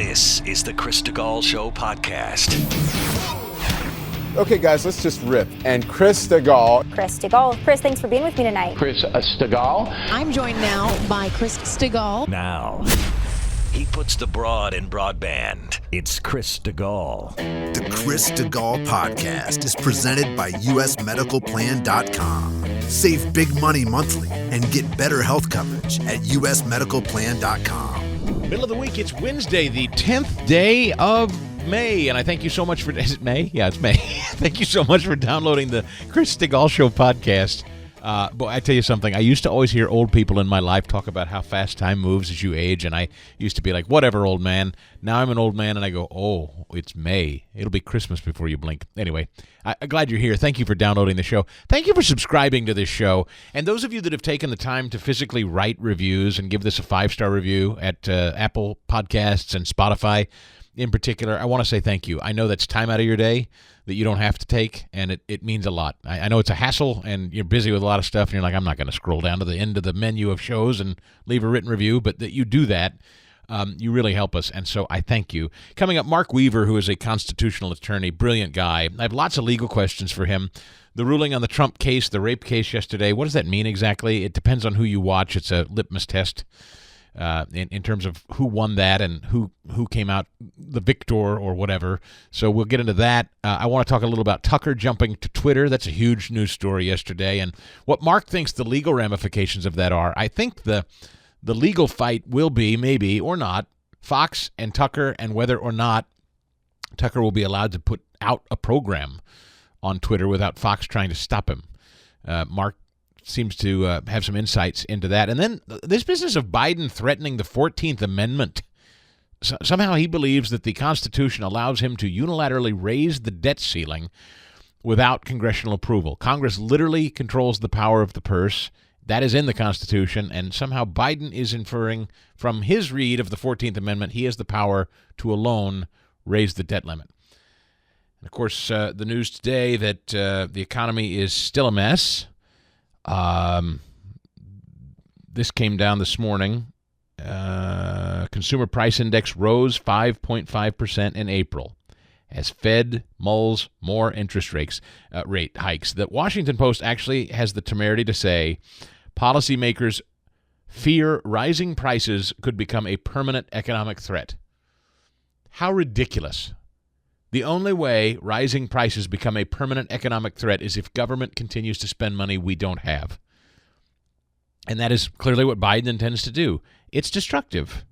This is the Chris DeGaulle Show podcast. Okay, guys, let's just rip. And Chris DeGaulle. Chris DeGaulle. Chris, thanks for being with me tonight. Chris DeGaulle. I'm joined now by Chris DeGaulle. Now, he puts the broad in broadband. It's Chris DeGaulle. The Chris DeGaulle podcast is presented by usmedicalplan.com. Save big money monthly and get better health coverage at usmedicalplan.com. Middle of the week, it's Wednesday, the 10th day of May, and I thank you so much for, is it May? Yeah, it's May. Thank you so much for downloading the Chris DeGaulle Show podcast. Boy, I tell you something, I used to always hear old people in my life talk about how fast time moves as you age, and I used to be like, whatever, old man. Now I'm an old man, and I go, oh, it's May. It'll be Christmas before you blink. Anyway, I'm glad you're here. Thank you for downloading the show. Thank you for subscribing to this show. And those of you that have taken the time to physically write reviews and give this a 5-star review at Apple Podcasts and Spotify in particular, I want to say thank you. I know that's time out of your day that you don't have to take, and it means a lot. I know it's a hassle, and you're busy with a lot of stuff, and you're like, I'm not going to scroll down to the end of the menu of shows and leave a written review, but that you do that, you really help us, and so I thank you. Coming up, Mark Weaver, who is a constitutional attorney, brilliant guy. I have lots of legal questions for him. The ruling on the Trump case, the rape case yesterday, what does that mean exactly? It depends on who you watch. It's a litmus test. In terms of who won that and who came out the victor or whatever. So we'll get into that. I want to talk a little about Tucker jumping to Twitter. That's a huge news story yesterday. And what Mark thinks the legal ramifications of that are. I think the legal fight will be, maybe or not, Fox and Tucker, and whether or not Tucker will be allowed to put out a program on Twitter without Fox trying to stop him. Mark seems to have some insights into that. And then this business of Biden threatening the 14th Amendment. Somehow he believes that the Constitution allows him to unilaterally raise the debt ceiling without congressional approval. Congress literally controls the power of the purse. That is in the Constitution, and somehow Biden is inferring from his read of the 14th Amendment he has the power to alone raise the debt limit. And of course, the news today that the economy is still a mess. This came down this morning. Consumer Price Index rose 5.5% in April as Fed mulls more interest rate hikes. The Washington Post actually has the temerity to say policymakers fear rising prices could become a permanent economic threat. How ridiculous. The only way rising prices become a permanent economic threat is if government continues to spend money we don't have. And that is clearly what Biden intends to do. It's destructive.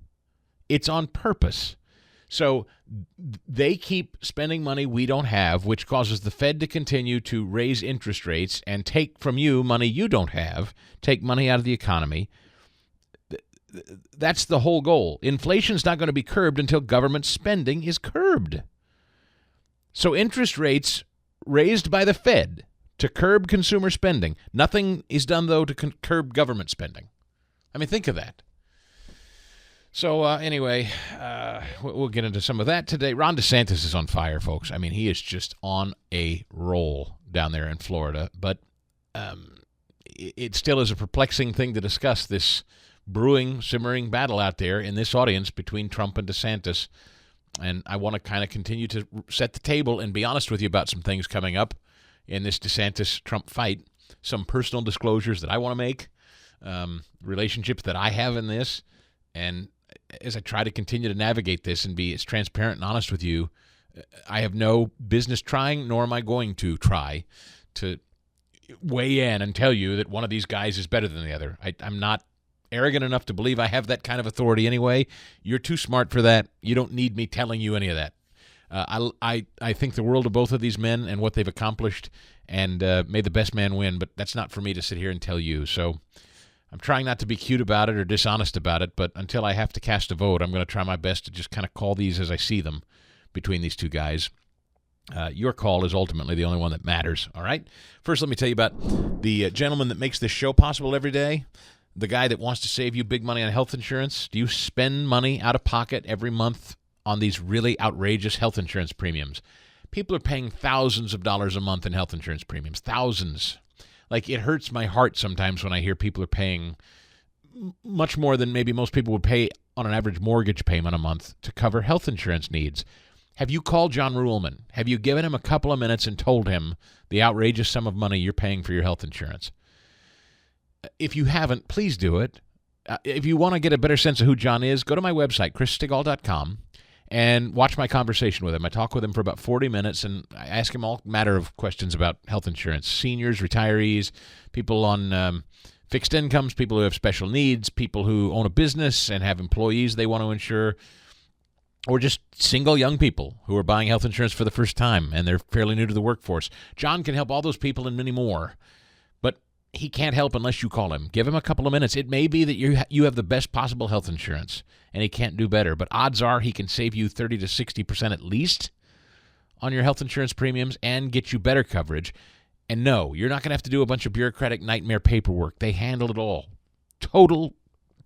It's on purpose. So they keep spending money we don't have, which causes the Fed to continue to raise interest rates and take from you money you don't have, take money out of the economy. That's the whole goal. Inflation's not going to be curbed until government spending is curbed. So interest rates raised by the Fed to curb consumer spending. Nothing is done, though, to curb government spending. I mean, think of that. So anyway, we'll get into some of that today. Ron DeSantis is on fire, folks. I mean, he is just on a roll down there in Florida. But it still is a perplexing thing to discuss, this brewing, simmering battle out there in this audience between Trump and DeSantis. And I want to kind of continue to set the table and be honest with you about some things coming up in this DeSantis-Trump fight, some personal disclosures that I want to make, relationships that I have in this. And as I try to continue to navigate this and be as transparent and honest with you, I have no business trying, nor am I going to try to weigh in and tell you that one of these guys is better than the other. I'm not arrogant enough to believe I have that kind of authority anyway. You're too smart for that. You don't need me telling you any of that. I think the world of both of these men and what they've accomplished, and may the best man win, but that's not for me to sit here and tell you. So I'm trying not to be cute about it or dishonest about it, but until I have to cast a vote, I'm going to try my best to just kind of call these as I see them between these two guys. Your call is ultimately the only one that matters, all right? First, let me tell you about the gentleman that makes this show possible every day. The guy that wants to save you big money on health insurance. Do you spend money out of pocket every month on these really outrageous health insurance premiums? People are paying thousands of dollars a month in health insurance premiums. Thousands. Like, it hurts my heart sometimes when I hear people are paying much more than maybe most people would pay on an average mortgage payment a month to cover health insurance needs. Have you called John Ruhlman? Have you given him a couple of minutes and told him the outrageous sum of money you're paying for your health insurance? If you haven't, please do it. If you want to get a better sense of who John is, go to my website, chrisstigall.com, and watch my conversation with him. I talk with him for about 40 minutes, and I ask him all matter of questions about health insurance. Seniors, retirees, people on fixed incomes, people who have special needs, people who own a business and have employees they want to insure, or just single young people who are buying health insurance for the first time and they're fairly new to the workforce. John can help all those people and many more, but he can't help unless you call him. Give him a couple of minutes. It may be that you have the best possible health insurance and he can't do better, but odds are he can save you 30 to 60% at least on your health insurance premiums and get you better coverage. And no, you're not going to have to do a bunch of bureaucratic nightmare paperwork. They handle it all. Total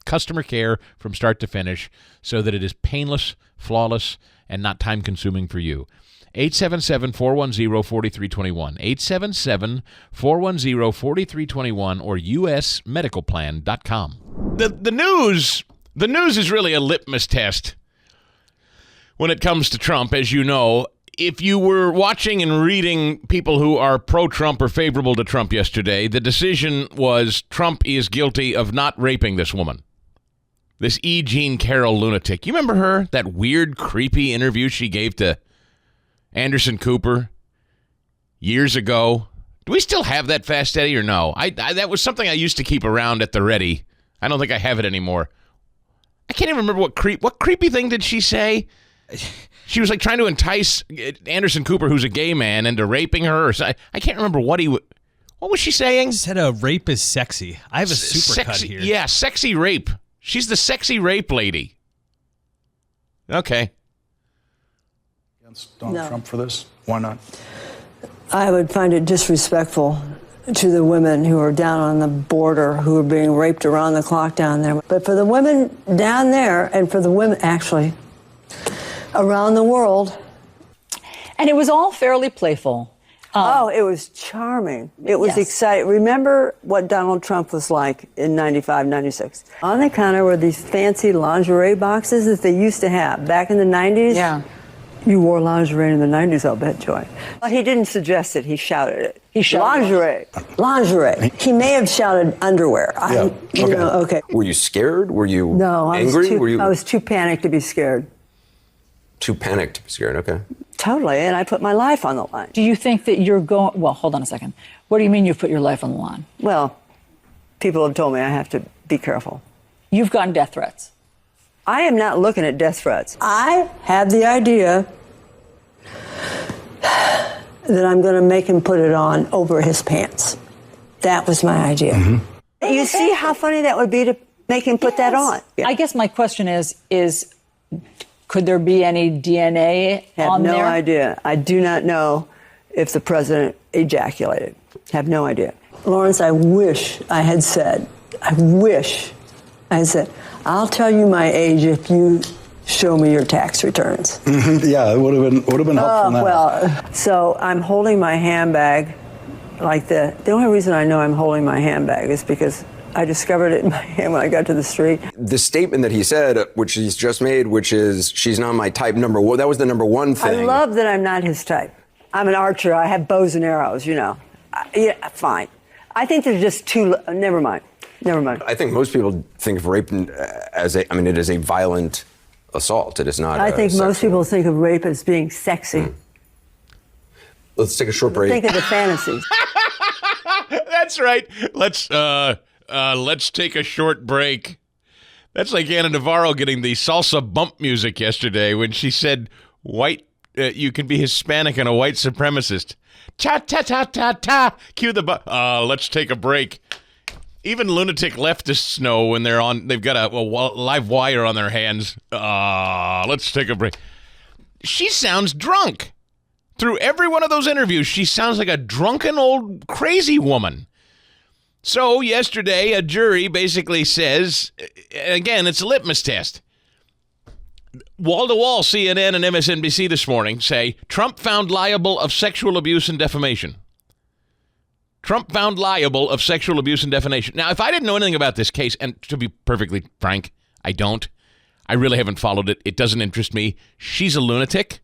customer care from start to finish so that it is painless, flawless, and not time-consuming for you. 877-410-4321. 877-410-4321 or usmedicalplan.com. The news is really a litmus test when it comes to Trump, as you know. If you were watching and reading people who are pro-Trump or favorable to Trump yesterday, the decision was Trump is guilty of not raping this woman. This E. Jean Carroll lunatic. You remember her? That weird, creepy interview she gave to Anderson Cooper years ago. Do we still have that, Fast Eddie, or no? That was something I used to keep around at the ready. I don't think I have it anymore. I can't even remember what creepy thing did she say? She was like trying to entice Anderson Cooper, who's a gay man, into raping her. I can't remember what was she saying? She said a rape is sexy. I have a supercut here. Yeah, sexy rape. She's the sexy rape lady. Okay. Against Donald Trump for this? Why not? I would find it disrespectful to the women who are down on the border, who are being raped around the clock down there. But for the women down there, and for the women, actually, around the world. And it was all fairly playful. It was charming. It was exciting. Remember what Donald Trump was like in 95, 96. On the counter were these fancy lingerie boxes that they used to have back in the 90s. Yeah. You wore lingerie in the 90s, I'll bet, Joy. Well, he didn't suggest it. He shouted it. He shouted lingerie. Lingerie. He may have shouted underwear. Yeah. Okay. Were you scared? Were you angry? I was too panicked to be scared. Too panicked to be scared, okay. Totally, and I put my life on the line. Do you think that you're going... Well, hold on a second. What do you mean you've put your life on the line? Well, people have told me I have to be careful. You've gotten death threats. I am not looking at death threats. I have the idea that I'm going to make him put it on over his pants. That was my idea. Mm-hmm. You see how funny that would be to make him put that on? Yeah. I guess my question is could there be any DNA on there? I have no idea. I do not know if the president ejaculated. Have no idea. Lawrence, I wish I had said, I'll tell you my age if you show me your tax returns. Mm-hmm. Yeah, it would have been helpful now. Well, so I'm holding my handbag like that. The only reason I know I'm holding my handbag is because I discovered it in my hand when I got to the street. The statement that he said, which he's just made, which is, she's not my type, number one, that was the number one thing. I love that I'm not his type. I'm an archer. I have bows and arrows, you know. Yeah, fine. I think they're just too, never mind. I think most people think of rape as it is a violent assault. It is not I think most people think of rape as being sexy. Let's take a short break. Think of the fantasies. That's right. Let's take a short break. That's like Anna Navarro getting the salsa bump music yesterday when she said, "White, you can be Hispanic and a white supremacist." Cha ta ta ta ta. Cue the let's take a break. Even lunatic leftists know when they've got a live wire on their hands. Let's take a break. She sounds drunk. Through every one of those interviews, she sounds like a drunken old crazy woman. So yesterday, a jury basically says, again, it's a litmus test. Wall-to-wall, CNN and MSNBC this morning say, Trump found liable of sexual abuse and defamation. Trump found liable of sexual abuse and defamation. Now, if I didn't know anything about this case, and to be perfectly frank, I don't, I really haven't followed it. It doesn't interest me. She's a lunatic.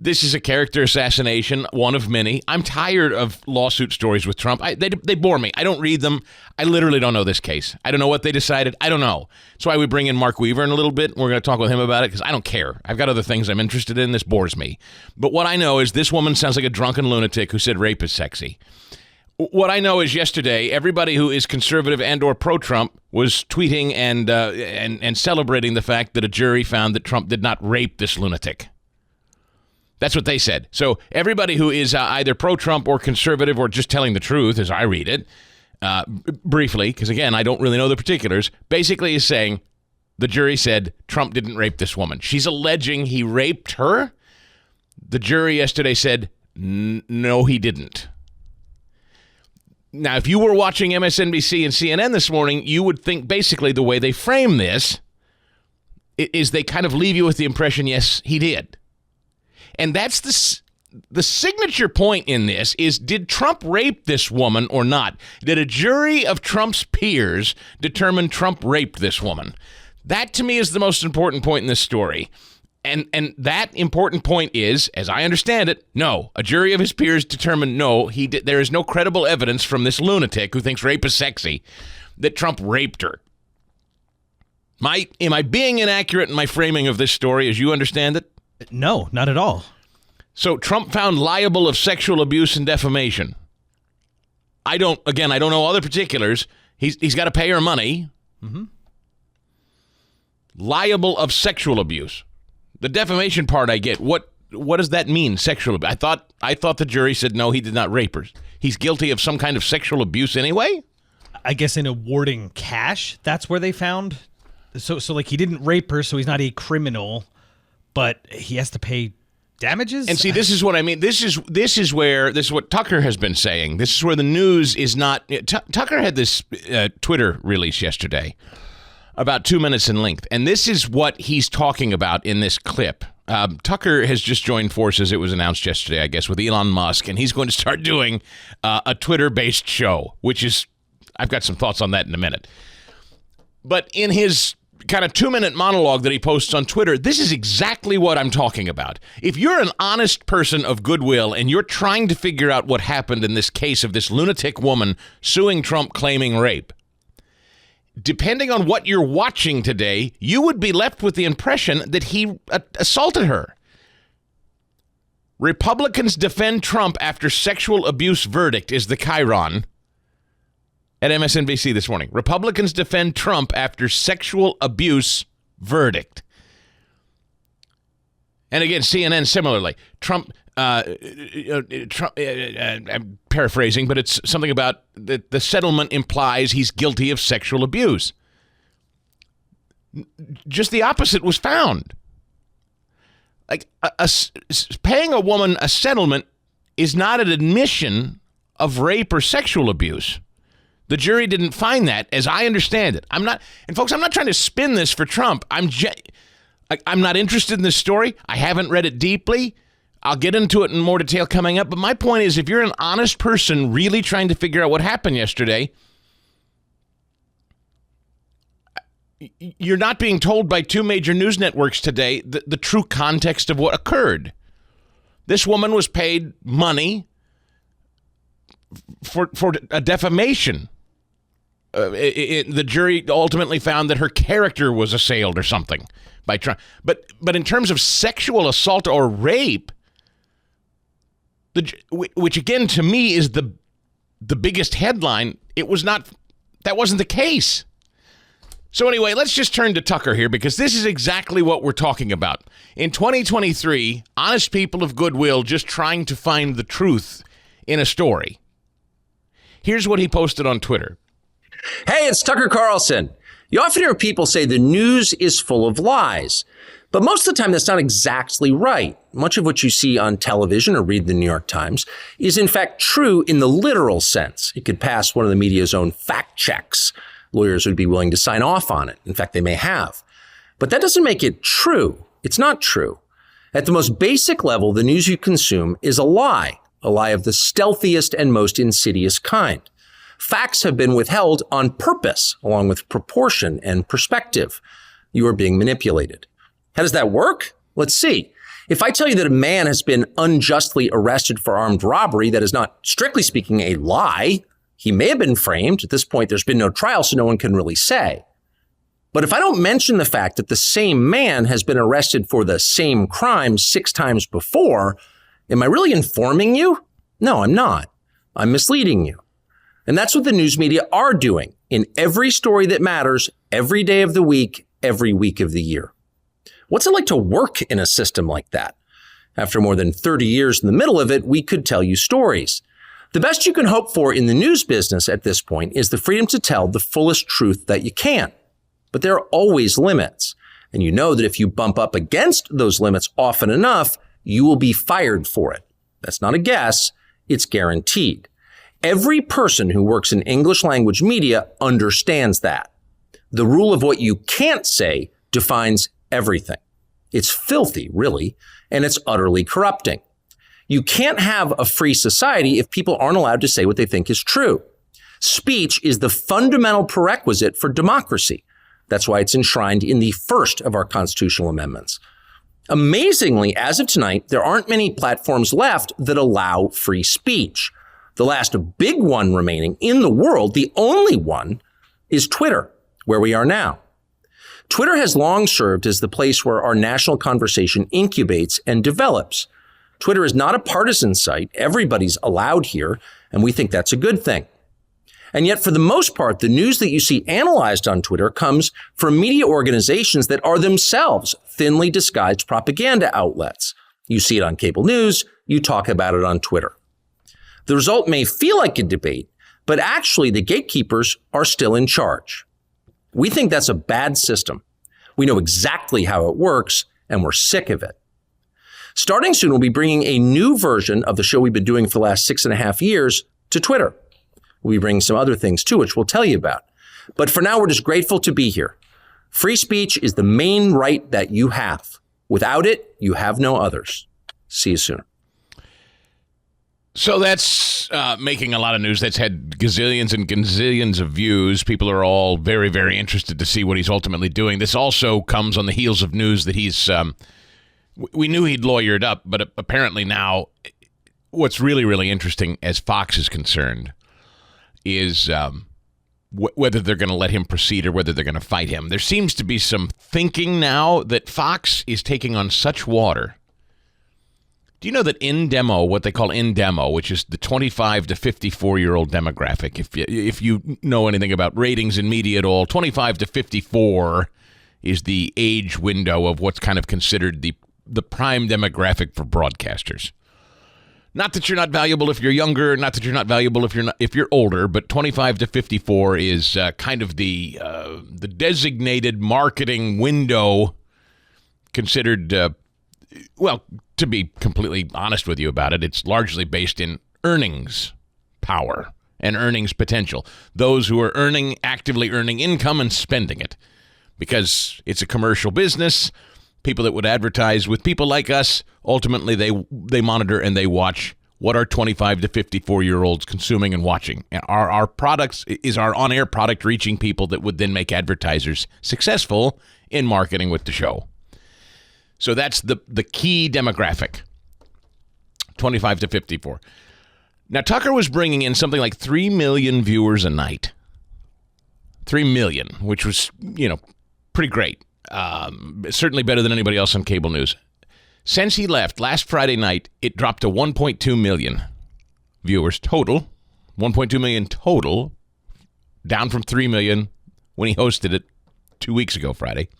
This is a character assassination, one of many. I'm tired of lawsuit stories with Trump. They bore me. I don't read them. I literally don't know this case. I don't know what they decided. I don't know. That's why we bring in Mark Weaver in a little bit. We're going to talk with him about it because I don't care. I've got other things I'm interested in. This bores me. But what I know is this woman sounds like a drunken lunatic who said rape is sexy. What I know is yesterday, everybody who is conservative and or pro-Trump was tweeting and celebrating the fact that a jury found that Trump did not rape this lunatic. That's what they said. So everybody who is either pro-Trump or conservative or just telling the truth, as I read it, briefly, because again, I don't really know the particulars, basically is saying the jury said Trump didn't rape this woman. She's alleging he raped her. The jury yesterday said, no, he didn't. Now, if you were watching MSNBC and CNN this morning, you would think basically the way they frame this is they kind of leave you with the impression, yes, he did. And that's the signature point in this is, did Trump rape this woman or not? Did a jury of Trump's peers determine Trump raped this woman? That, to me, is the most important point in this story. And that important point is, as I understand it, no. A jury of his peers determined no, he did. There is no credible evidence from this lunatic who thinks rape is sexy that Trump raped her. Am I being inaccurate in my framing of this story as you understand it? No, not at all. So Trump found liable of sexual abuse and defamation. I don't know all the particulars. He's got to pay her money. Mm-hmm. Liable of sexual abuse. The defamation part I get. What does that mean, sexual abuse? I thought the jury said no, he did not rape her. He's guilty of some kind of sexual abuse anyway? I guess in awarding cash, that's where they found. So like he didn't rape her, so he's not a criminal. But he has to pay damages? And see, this is what I mean. This is what Tucker has been saying. This is where the news is not. Tucker had this Twitter release yesterday, about 2 minutes in length. And this is what he's talking about in this clip. Tucker has just joined forces, it was announced yesterday, I guess, with Elon Musk. And he's going to start doing a Twitter-based show, which is, I've got some thoughts on that in a minute. But in his kind of 2-minute monologue that he posts on Twitter, this is exactly what I'm talking about. If you're an honest person of goodwill and you're trying to figure out what happened in this case of this lunatic woman suing Trump claiming rape, depending on what you're watching today, you would be left with the impression that he assaulted her. Republicans defend Trump after sexual abuse verdict is the chyron at MSNBC this morning. Republicans defend Trump after sexual abuse verdict. And again, CNN similarly. Trump, I'm paraphrasing, but it's something about the settlement implies he's guilty of sexual abuse. Just the opposite was found. Like paying a woman a settlement is not an admission of rape or sexual abuse. The jury didn't find that, as I understand it. I'm not trying to spin this for Trump. I'm not interested in this story. I haven't read it deeply. I'll get into it in more detail coming up. But my point is, if you're an honest person really trying to figure out what happened yesterday, you're not being told by two major news networks today the true context of what occurred. This woman was paid money for a defamation. The jury ultimately found that her character was assailed or something by Trump. But in terms of sexual assault or rape, which again to me is the biggest headline, it was not. That wasn't the case. So anyway, let's just turn to Tucker here, because this is exactly what we're talking about. In 2023, honest people of goodwill just trying to find the truth in a story. Here's what he posted on Twitter. Hey, it's Tucker Carlson. You often hear people say the news is full of lies, but most of the time that's not exactly right. Much of what you see on television or read the New York Times is in fact true in the literal sense. It could pass one of the media's own fact checks. Lawyers would be willing to sign off on it. In fact, they may have. But that doesn't make it true. It's not true. At the most basic level, the news you consume is a lie of the stealthiest and most insidious kind. Facts have been withheld on purpose, along with proportion and perspective. you are being manipulated. How does that work? Let's see. If I tell you that a man has been unjustly arrested for armed robbery, that is not, strictly speaking, a lie. He may have been framed. At this point, there's been no trial, so no one can really say. But if I don't mention the fact that the same man has been arrested for the same crime 6 times before, am I really informing you? No, I'm not. I'm misleading you. And that's what the news media are doing in every story that matters, every day of the week, every week of the year. What's it like to work in a system like that? After more than 30 years in the middle of it, we could tell you stories. The best you can hope for in the news business at this point is the freedom to tell the fullest truth that you can. But there are always limits. And you know that if you bump up against those limits often enough, you will be fired for it. That's not a guess. It's guaranteed. Every person who works in English language media understands that. The rule of what you can't say defines everything. It's filthy, really, and it's utterly corrupting. You can't have a free society if people aren't allowed to say what they think is true. Speech is the fundamental prerequisite for democracy. That's why it's enshrined in the first of our constitutional amendments. Amazingly, as of tonight, there aren't many platforms left that allow free speech. The last big one remaining in the world, the only one, is Twitter, where we are now. Twitter has long served as the place where our national conversation incubates and develops. Twitter is not a partisan site. Everybody's allowed here, and we think that's a good thing. And yet, for the most part, the news that you see analyzed on Twitter comes from media organizations that are themselves thinly disguised propaganda outlets. You see it on cable news, you talk about it on Twitter. The result may feel like a debate, but actually the gatekeepers are still in charge. We think that's a bad system. We know exactly how it works, and we're sick of it. Starting soon, we'll be bringing a new version of the show we've been doing for the last 6.5 years to Twitter. We'll be bringing some other things too, which we'll tell you about. But for now, we're just grateful to be here. Free speech is the main right that you have. Without it, you have no others. See you soon. So that's making a lot of news. That's had gazillions and gazillions of views. People are all very, very interested to see what he's ultimately doing. This also comes on the heels of news that he's, we knew he'd lawyered up, but apparently now what's really, really interesting as Fox is concerned is whether they're going to let him proceed or whether they're going to fight him. There seems to be some thinking now that Fox is taking on such water. Do you know that in demo, what they call in demo, which is the 25 to 54-year-old demographic, if you know anything about ratings in media at all, 25 to 54 is the age window of what's kind of considered the prime demographic for broadcasters. Not that you're not valuable if you're younger, not that you're not valuable if you're older, but 25 to 54 is kind of the designated marketing window considered. Well, to be completely honest with you about it, it's largely based in earnings power and earnings potential. Those who are actively earning income and spending it, because it's a commercial business. People that would advertise with people like us, ultimately they monitor and they watch what our 25 to 54-year-olds consuming and watching. And our products is our on-air product reaching people that would then make advertisers successful in marketing with the show. So that's the key demographic, 25 to 54. Now, Tucker was bringing in something like 3 million viewers a night. 3 million, which was, pretty great. Certainly better than anybody else on cable news. Since he left last Friday night, it dropped to 1.2 million viewers total. 1.2 million total, down from 3 million when he hosted it 2 weeks ago Friday.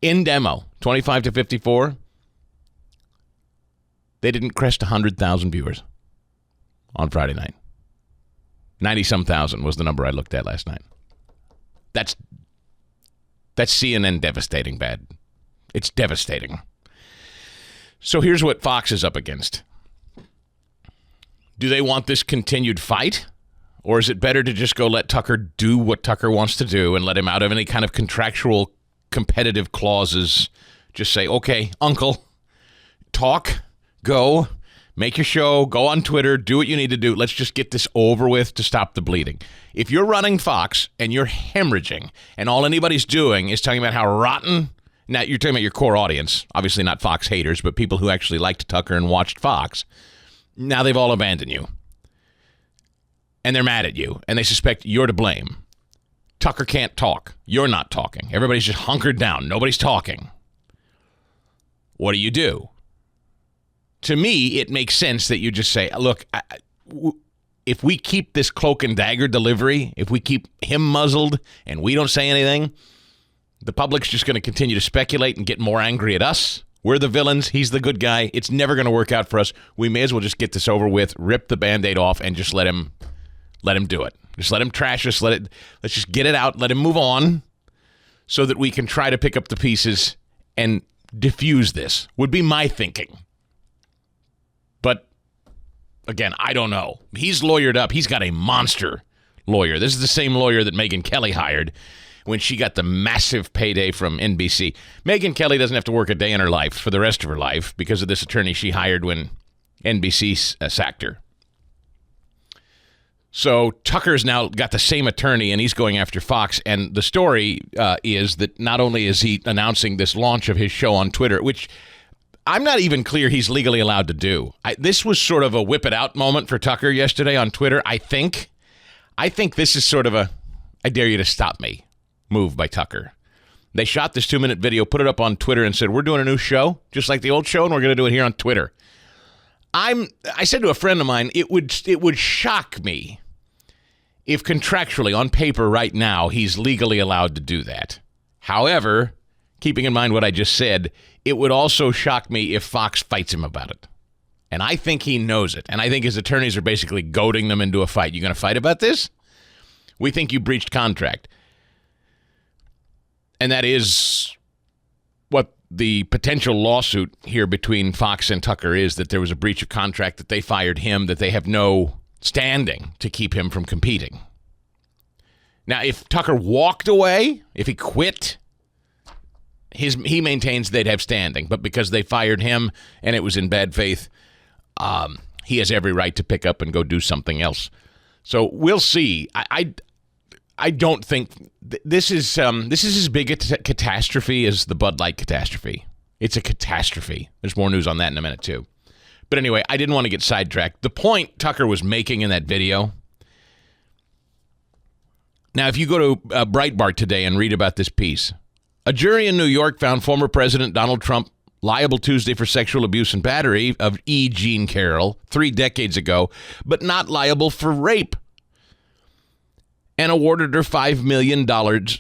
In demo, 25 to 54, they didn't crest 100,000 viewers on Friday night. 90-some thousand was the number I looked at last night. That's CNN devastating bad. It's devastating. So here's what Fox is up against. Do they want this continued fight? Or is it better to just go let Tucker do what Tucker wants to do and let him out of any kind of contractual competitive clauses? Just say, okay, uncle, talk, go, Make your show, go on Twitter, do what you need to do. Let's just get this over with to stop the bleeding. If you're running Fox and you're hemorrhaging and all anybody's doing is talking about how rotten, now you're talking about your core audience, obviously not Fox haters, but people who actually liked Tucker and watched Fox, now they've all abandoned you. And they're mad at you, and they suspect you're to blame. Tucker can't talk. You're not talking. Everybody's just hunkered down. Nobody's talking. What do? To me, it makes sense that you just say, look, if we keep this cloak and dagger delivery, if we keep him muzzled and we don't say anything, the public's just going to continue to speculate and get more angry at us. We're the villains. He's the good guy. It's never going to work out for us. We may as well just get this over with, rip the Band-Aid off, and just let him do it. Just let him trash us. Let's just get it out. Let him move on so that we can try to pick up the pieces and diffuse this, would be my thinking. But, again, I don't know. He's lawyered up. He's got a monster lawyer. This is the same lawyer that Megyn Kelly hired when she got the massive payday from NBC. Megyn Kelly doesn't have to work a day in her life for the rest of her life because of this attorney she hired when NBC sacked her. So Tucker's now got the same attorney, and he's going after Fox. And the story is that not only is he announcing this launch of his show on Twitter, which I'm not even clear he's legally allowed to do. This was sort of a whip it out moment for Tucker yesterday on Twitter, I think. I think this is sort of a I dare you to stop me move by Tucker. They shot this 2-minute video, put it up on Twitter, and said, we're doing a new show, just like the old show, and we're going to do it here on Twitter. I said to a friend of mine, it would shock me if contractually on paper right now he's legally allowed to do that. However, keeping in mind what I just said, it would also shock me if Fox fights him about it. And I think he knows it. And I think his attorneys are basically goading them into a fight. You going to fight about this? We think you breached contract. And that is what the potential lawsuit here between Fox and Tucker is, that there was a breach of contract, that they fired him, that they have no standing to keep him from competing. Now, if Tucker walked away, if he quit, he maintains they'd have standing. But because they fired him and it was in bad faith, he has every right to pick up and go do something else. So we'll see. I don't think this is as big a catastrophe as the Bud Light catastrophe. It's a catastrophe. There's more news on that in a minute, too. But anyway, I didn't want to get sidetracked. The point Tucker was making in that video. Now, if you go to Breitbart today and read about this piece, a jury in New York found former President Donald Trump liable Tuesday for sexual abuse and battery of E. Jean Carroll 3 decades ago, but not liable for rape, and awarded her $5 million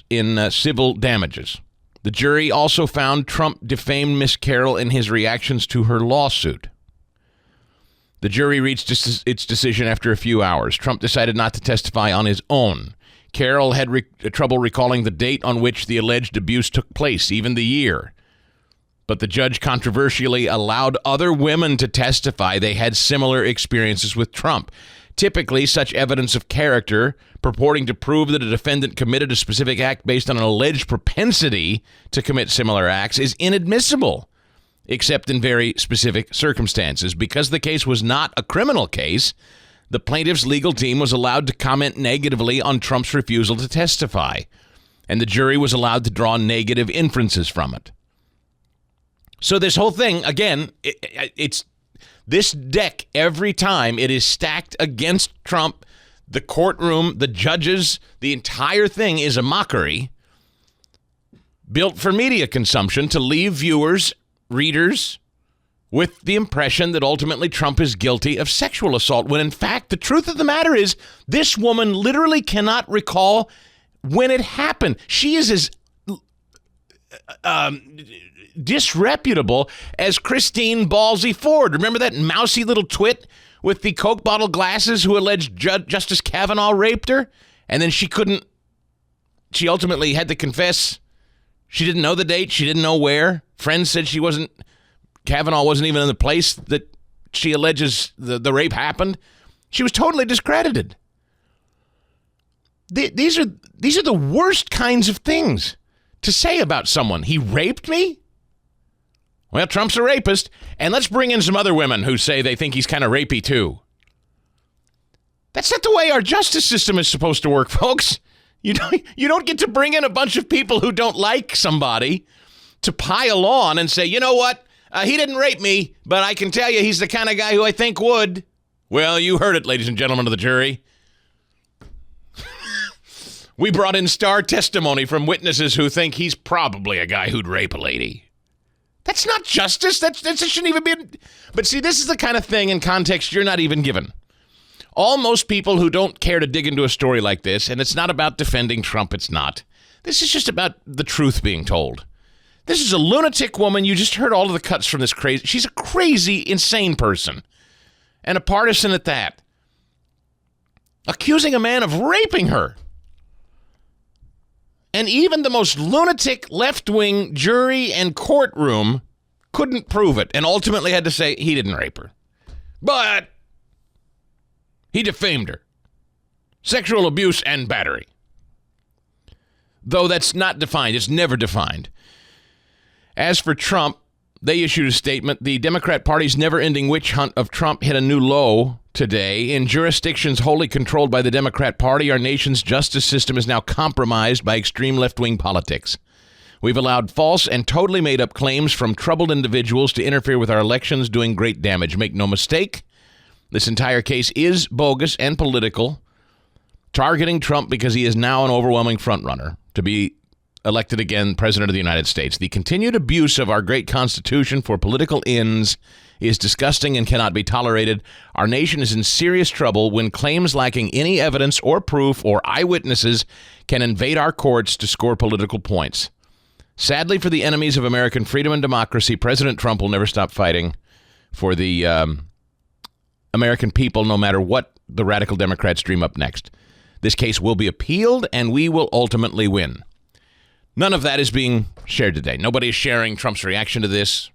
in civil damages. The jury also found Trump defamed Miss Carroll in his reactions to her lawsuit. The jury reached its decision after a few hours. Trump decided not to testify on his own. Carroll had trouble recalling the date on which the alleged abuse took place, even the year. But the judge controversially allowed other women to testify they had similar experiences with Trump. Typically, such evidence of character purporting to prove that a defendant committed a specific act based on an alleged propensity to commit similar acts is inadmissible, except in very specific circumstances. Because the case was not a criminal case, the plaintiff's legal team was allowed to comment negatively on Trump's refusal to testify, and the jury was allowed to draw negative inferences from it. So this whole thing, again, it's this deck, every time it is stacked against Trump, the courtroom, the judges, the entire thing is a mockery built for media consumption to leave viewers, readers, with the impression that ultimately Trump is guilty of sexual assault, when in fact the truth of the matter is this woman literally cannot recall when it happened. She is as disreputable as Christine Ballsy Ford. Remember that mousy little twit with the Coke bottle glasses who alleged Justice Kavanaugh raped her? And then she ultimately had to confess she didn't know the date, she didn't know where. Friends said Kavanaugh wasn't even in the place that she alleges the rape happened. She was totally discredited. These are the worst kinds of things to say about someone. He raped me? Well, Trump's a rapist, and let's bring in some other women who say they think he's kind of rapey too. That's not the way our justice system is supposed to work, folks. You don't get to bring in a bunch of people who don't like somebody to pile on and say, you know what, he didn't rape me, but I can tell you he's the kind of guy who I think would. Well, you heard it, ladies and gentlemen of the jury. We brought in star testimony from witnesses who think he's probably a guy who'd rape a lady. That's not justice. That shouldn't even be. But see, this is the kind of thing in context you're not even given. Most people who don't care to dig into a story like this, and it's not about defending Trump, it's not. This is just about the truth being told. This is a lunatic woman. You just heard all of the cuts from this crazy. She's a crazy, insane person. And a partisan at that. Accusing a man of raping her. And even the most lunatic left-wing jury and courtroom couldn't prove it and ultimately had to say he didn't rape her. But he defamed her. Sexual abuse and battery. Though that's not defined. It's never defined. As for Trump, they issued a statement. The Democrat Party's never-ending witch hunt of Trump hit a new low today. In jurisdictions wholly controlled by the Democrat Party, our nation's justice system is now compromised by extreme left-wing politics. We've allowed false and totally made-up claims from troubled individuals to interfere with our elections, doing great damage. Make no mistake, this entire case is bogus and political, targeting Trump because he is now an overwhelming frontrunner to be elected again president of the United States. The continued abuse of our great Constitution for political ends is disgusting and cannot be tolerated. Our nation is in serious trouble when claims lacking any evidence or proof or eyewitnesses can invade our courts to score political points. Sadly, for the enemies of American freedom and democracy, President Trump will never stop fighting for the American people, no matter what the radical Democrats dream up next. This case will be appealed, and we will ultimately win. None of that is being shared today. Nobody is sharing Trump's reaction to this,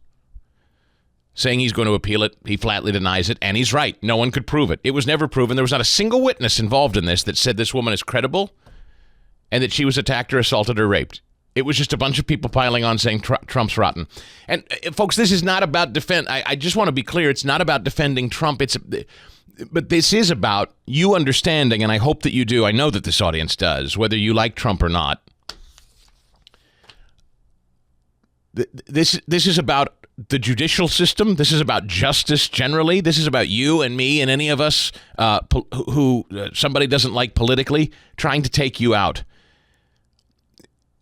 saying he's going to appeal it. He flatly denies it, and he's right. No one could prove it. It was never proven. There was not a single witness involved in this that said this woman is credible and that she was attacked or assaulted or raped. It was just a bunch of people piling on saying Trump's rotten. And folks, this is not about I just want to be clear. It's not about defending Trump. But this is about you understanding, and I hope that you do. I know that this audience does, whether you like Trump or not. This is about the judicial system. This is about justice generally. This is about you and me and any of us who somebody doesn't like politically trying to take you out.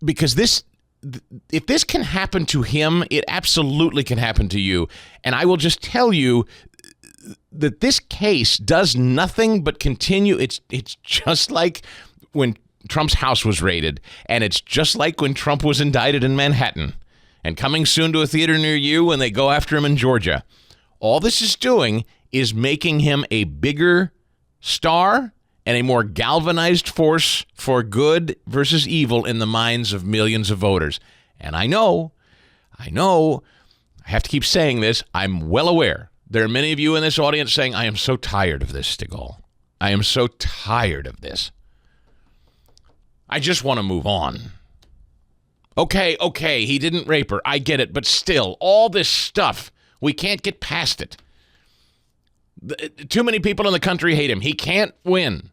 Because if this can happen to him, it absolutely can happen to you. And I will just tell you that this case does nothing but continue. It's just like when Trump's house was raided, and it's just like when Trump was indicted in Manhattan. And coming soon to a theater near you when they go after him in Georgia. All this is doing is making him a bigger star and a more galvanized force for good versus evil in the minds of millions of voters. And I know, I have to keep saying this, I'm well aware. There are many of you in this audience saying, I am so tired of this, Stigall. I am so tired of this. I just want to move on. Okay, he didn't rape her. I get it. But still, all this stuff, we can't get past it. Too many people in the country hate him. He can't win.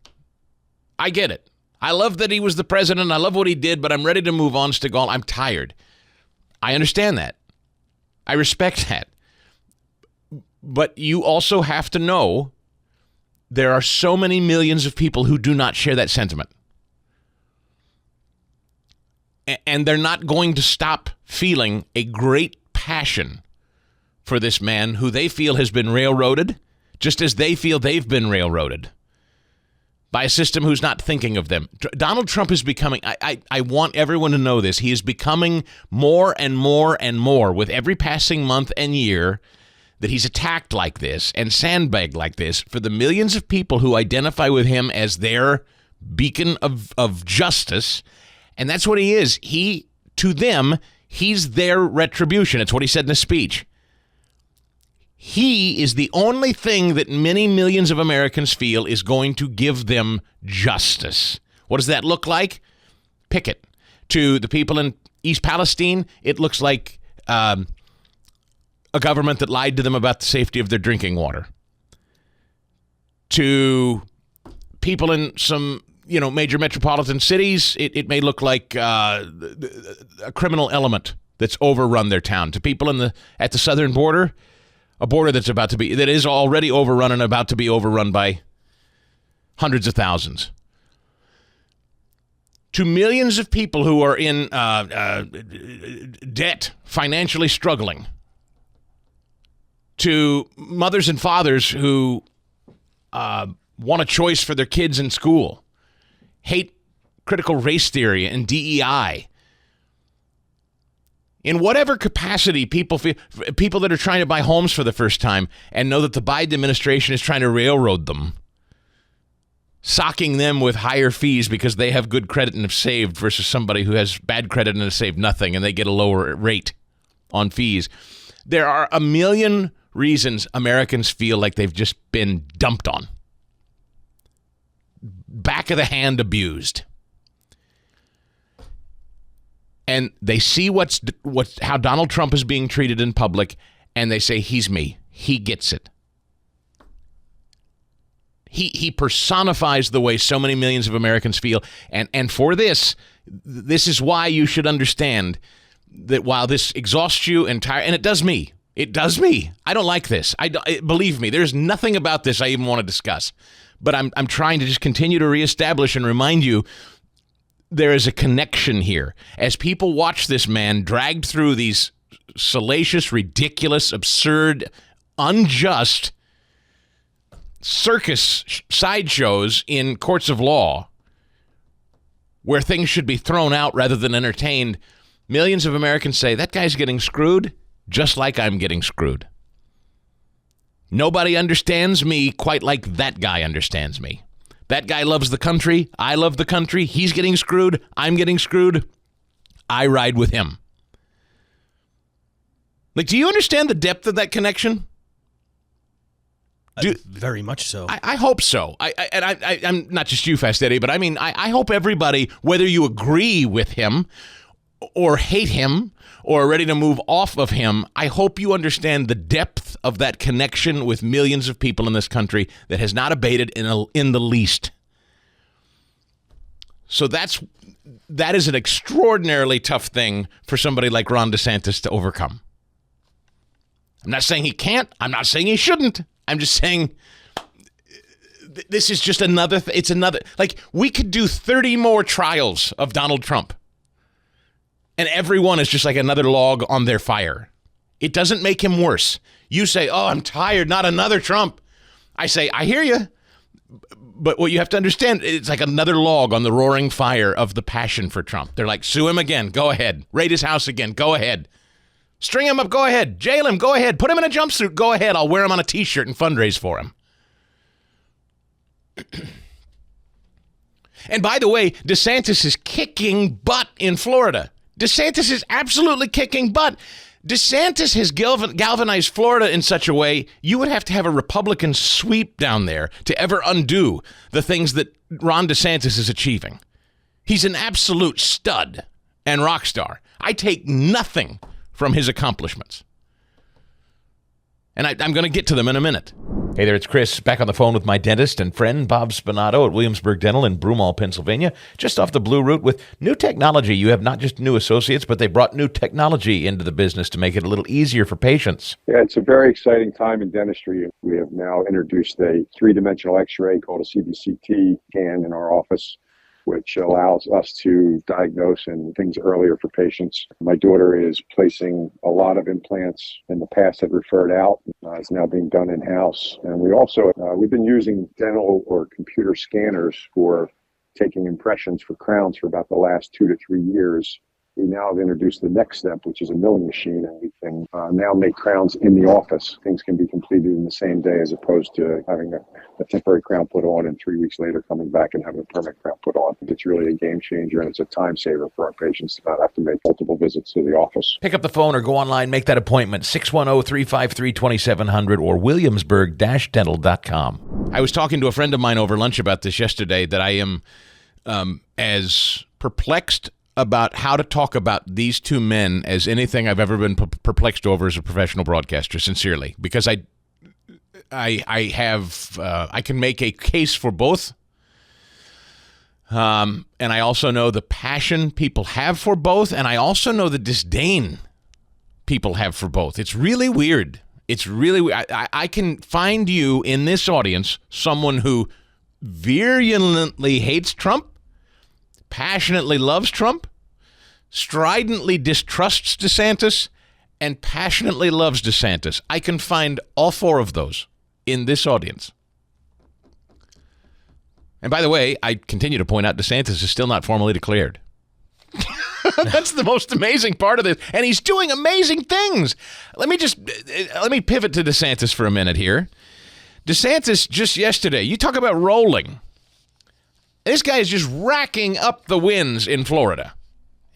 I get it. I love that he was the president. I love what he did, but I'm ready to move on, Stigall. I'm tired. I understand that. I respect that. But you also have to know there are so many millions of people who do not share that sentiment. And they're not going to stop feeling a great passion for this man who they feel has been railroaded, just as they feel they've been railroaded by a system who's not thinking of them. Donald Trump is becoming, I want everyone to know this, he is becoming more and more and more with every passing month and year that he's attacked like this and sandbagged like this for the millions of people who identify with him as their beacon of justice. And that's what he is. To them, he's their retribution. It's what he said in his speech. He is the only thing that many millions of Americans feel is going to give them justice. What does that look like? Pick it. To the people in East Palestine, it looks like a government that lied to them about the safety of their drinking water, to people in some, major metropolitan cities, it may look like a criminal element that's overrun their town. To people at the southern border, a border that is already overrun and about to be overrun by hundreds of thousands. To millions of people who are in debt, financially struggling. To mothers and fathers who want a choice for their kids in school, hate critical race theory and DEI. In whatever capacity people that are trying to buy homes for the first time and know that the Biden administration is trying to railroad them, socking them with higher fees because they have good credit and have saved versus somebody who has bad credit and has saved nothing and they get a lower rate on fees. There are a million reasons Americans feel like they've just been dumped on. Back of the hand abused. And they see how Donald Trump is being treated in public, and they say, he's me. He gets it. He personifies the way so many millions of Americans feel. And for this is why you should understand that while this exhausts you and it does me. It does me. I don't like this. Believe me, there's nothing about this I even want to discuss. But I'm trying to just continue to reestablish and remind you there is a connection here. As people watch this man dragged through these salacious, ridiculous, absurd, unjust circus sideshows in courts of law where things should be thrown out rather than entertained, millions of Americans say, that guy's getting screwed just like I'm getting screwed. Nobody understands me quite like that guy understands me. That guy loves the country. I love the country. He's getting screwed. I'm getting screwed. I ride with him. Like, do you understand the depth of that connection? Very much so. I hope so. I'm not just you, Fast Eddie, but I mean, I hope everybody, whether you agree with him or hate him or are ready to move off of him, I hope you understand the depth of that connection with millions of people in this country that has not abated in the least. So that is an extraordinarily tough thing for somebody like Ron DeSantis to overcome. I'm not saying he can't. I'm not saying he shouldn't. I'm just saying this is just another it's another, like, we could do 30 more trials of Donald Trump. And every one is just like another log on their fire. It doesn't make him worse. You say, oh, I'm tired, not another Trump. I say, I hear you. But what you have to understand, it's like another log on the roaring fire of the passion for Trump. They're like, sue him again, go ahead. Raid his house again, go ahead. String him up, go ahead. Jail him, go ahead. Put him in a jumpsuit, go ahead. I'll wear him on a T-shirt and fundraise for him. And by the way, DeSantis is kicking butt in Florida. DeSantis is absolutely kicking butt. DeSantis has galvanized Florida in such a way you would have to have a Republican sweep down there to ever undo the things that Ron DeSantis is achieving. He's an absolute stud and rock star. I take nothing from his accomplishments. And I'm going to get to them in a minute. Hey there, it's Chris, back on the phone with my dentist and friend Bob Spinato at Williamsburg Dental in Broomall, Pennsylvania, just off the Blue Route with new technology. You have not just new associates, but they brought new technology into the business to make it a little easier for patients. Yeah, it's a very exciting time in dentistry. We have now introduced a three-dimensional x-ray called a CBCT scan in our office, which allows us to diagnose and things earlier for patients. My daughter is placing a lot of implants in the past that referred out. It's now being done in-house. And we also, we've been using dental or computer scanners for taking impressions for crowns for about the last 2 to 3 years. We now have introduced the next step, which is a milling machine, and we can now make crowns in the office. Things can be completed in the same day as opposed to having a temporary crown put on and 3 weeks later coming back and having a permanent crown put on. It's really a game changer, and it's a time saver for our patients to not have to make multiple visits to the office. Pick up the phone or go online, make that appointment, 610-353-2700 or williamsburg-dental.com. I was talking to a friend of mine over lunch about this yesterday, that I am as perplexed about how to talk about these two men as anything I've ever been perplexed over as a professional broadcaster, sincerely, because I can make a case for both. And I also know the passion people have for both, and I also know the disdain people have for both. It's really weird. It's really weird. I can find you in this audience someone who virulently hates Trump, passionately loves Trump, stridently distrusts DeSantis, and passionately loves DeSantis. I can find all four of those in this audience. And by the way, I continue to point out DeSantis is still not formally declared. That's the most amazing part of this. And he's doing amazing things. Let me pivot to DeSantis for a minute here. DeSantis just yesterday, you talk about rolling. This guy is just racking up the wins in Florida.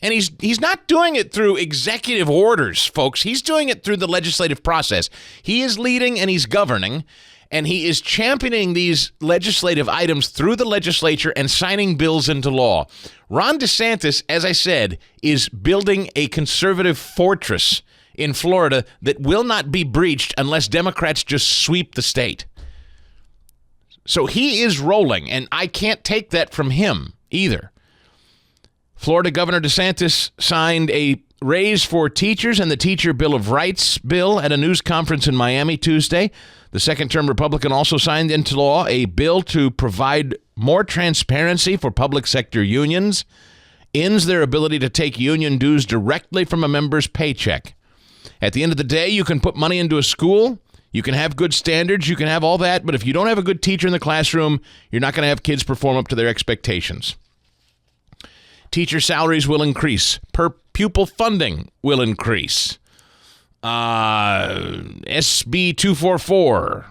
And he's not doing it through executive orders, folks. He's doing it through the legislative process. He is leading and he's governing, and he is championing these legislative items through the legislature and signing bills into law. Ron DeSantis, as I said, is building a conservative fortress in Florida that will not be breached unless Democrats just sweep the state. So he is rolling, and I can't take that from him either. Florida Governor DeSantis signed a raise for teachers and the Teacher Bill of Rights bill at a news conference in Miami Tuesday. The second-term Republican also signed into law a bill to provide more transparency for public sector unions, ends their ability to take union dues directly from a member's paycheck. At the end of the day, you can put money into a school, you can have good standards, you can have all that, but if you don't have a good teacher in the classroom, you're not going to have kids perform up to their expectations. Teacher salaries will increase. Per pupil funding will increase. SB 244,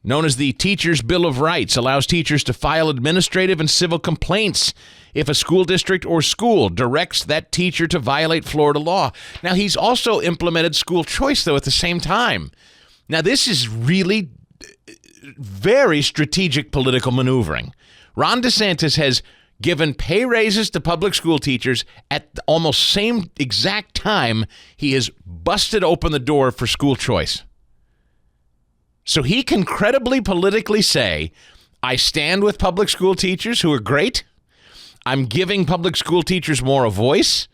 known as the Teachers Bill of Rights, allows teachers to file administrative and civil complaints if a school district or school directs that teacher to violate Florida law. Now, he's also implemented school choice, though, at the same time. Now, this is really very strategic political maneuvering. Ron DeSantis has given pay raises to public school teachers at the almost same exact time he has busted open the door for school choice. So he can credibly politically say, I stand with public school teachers who are great. I'm giving public school teachers more a voice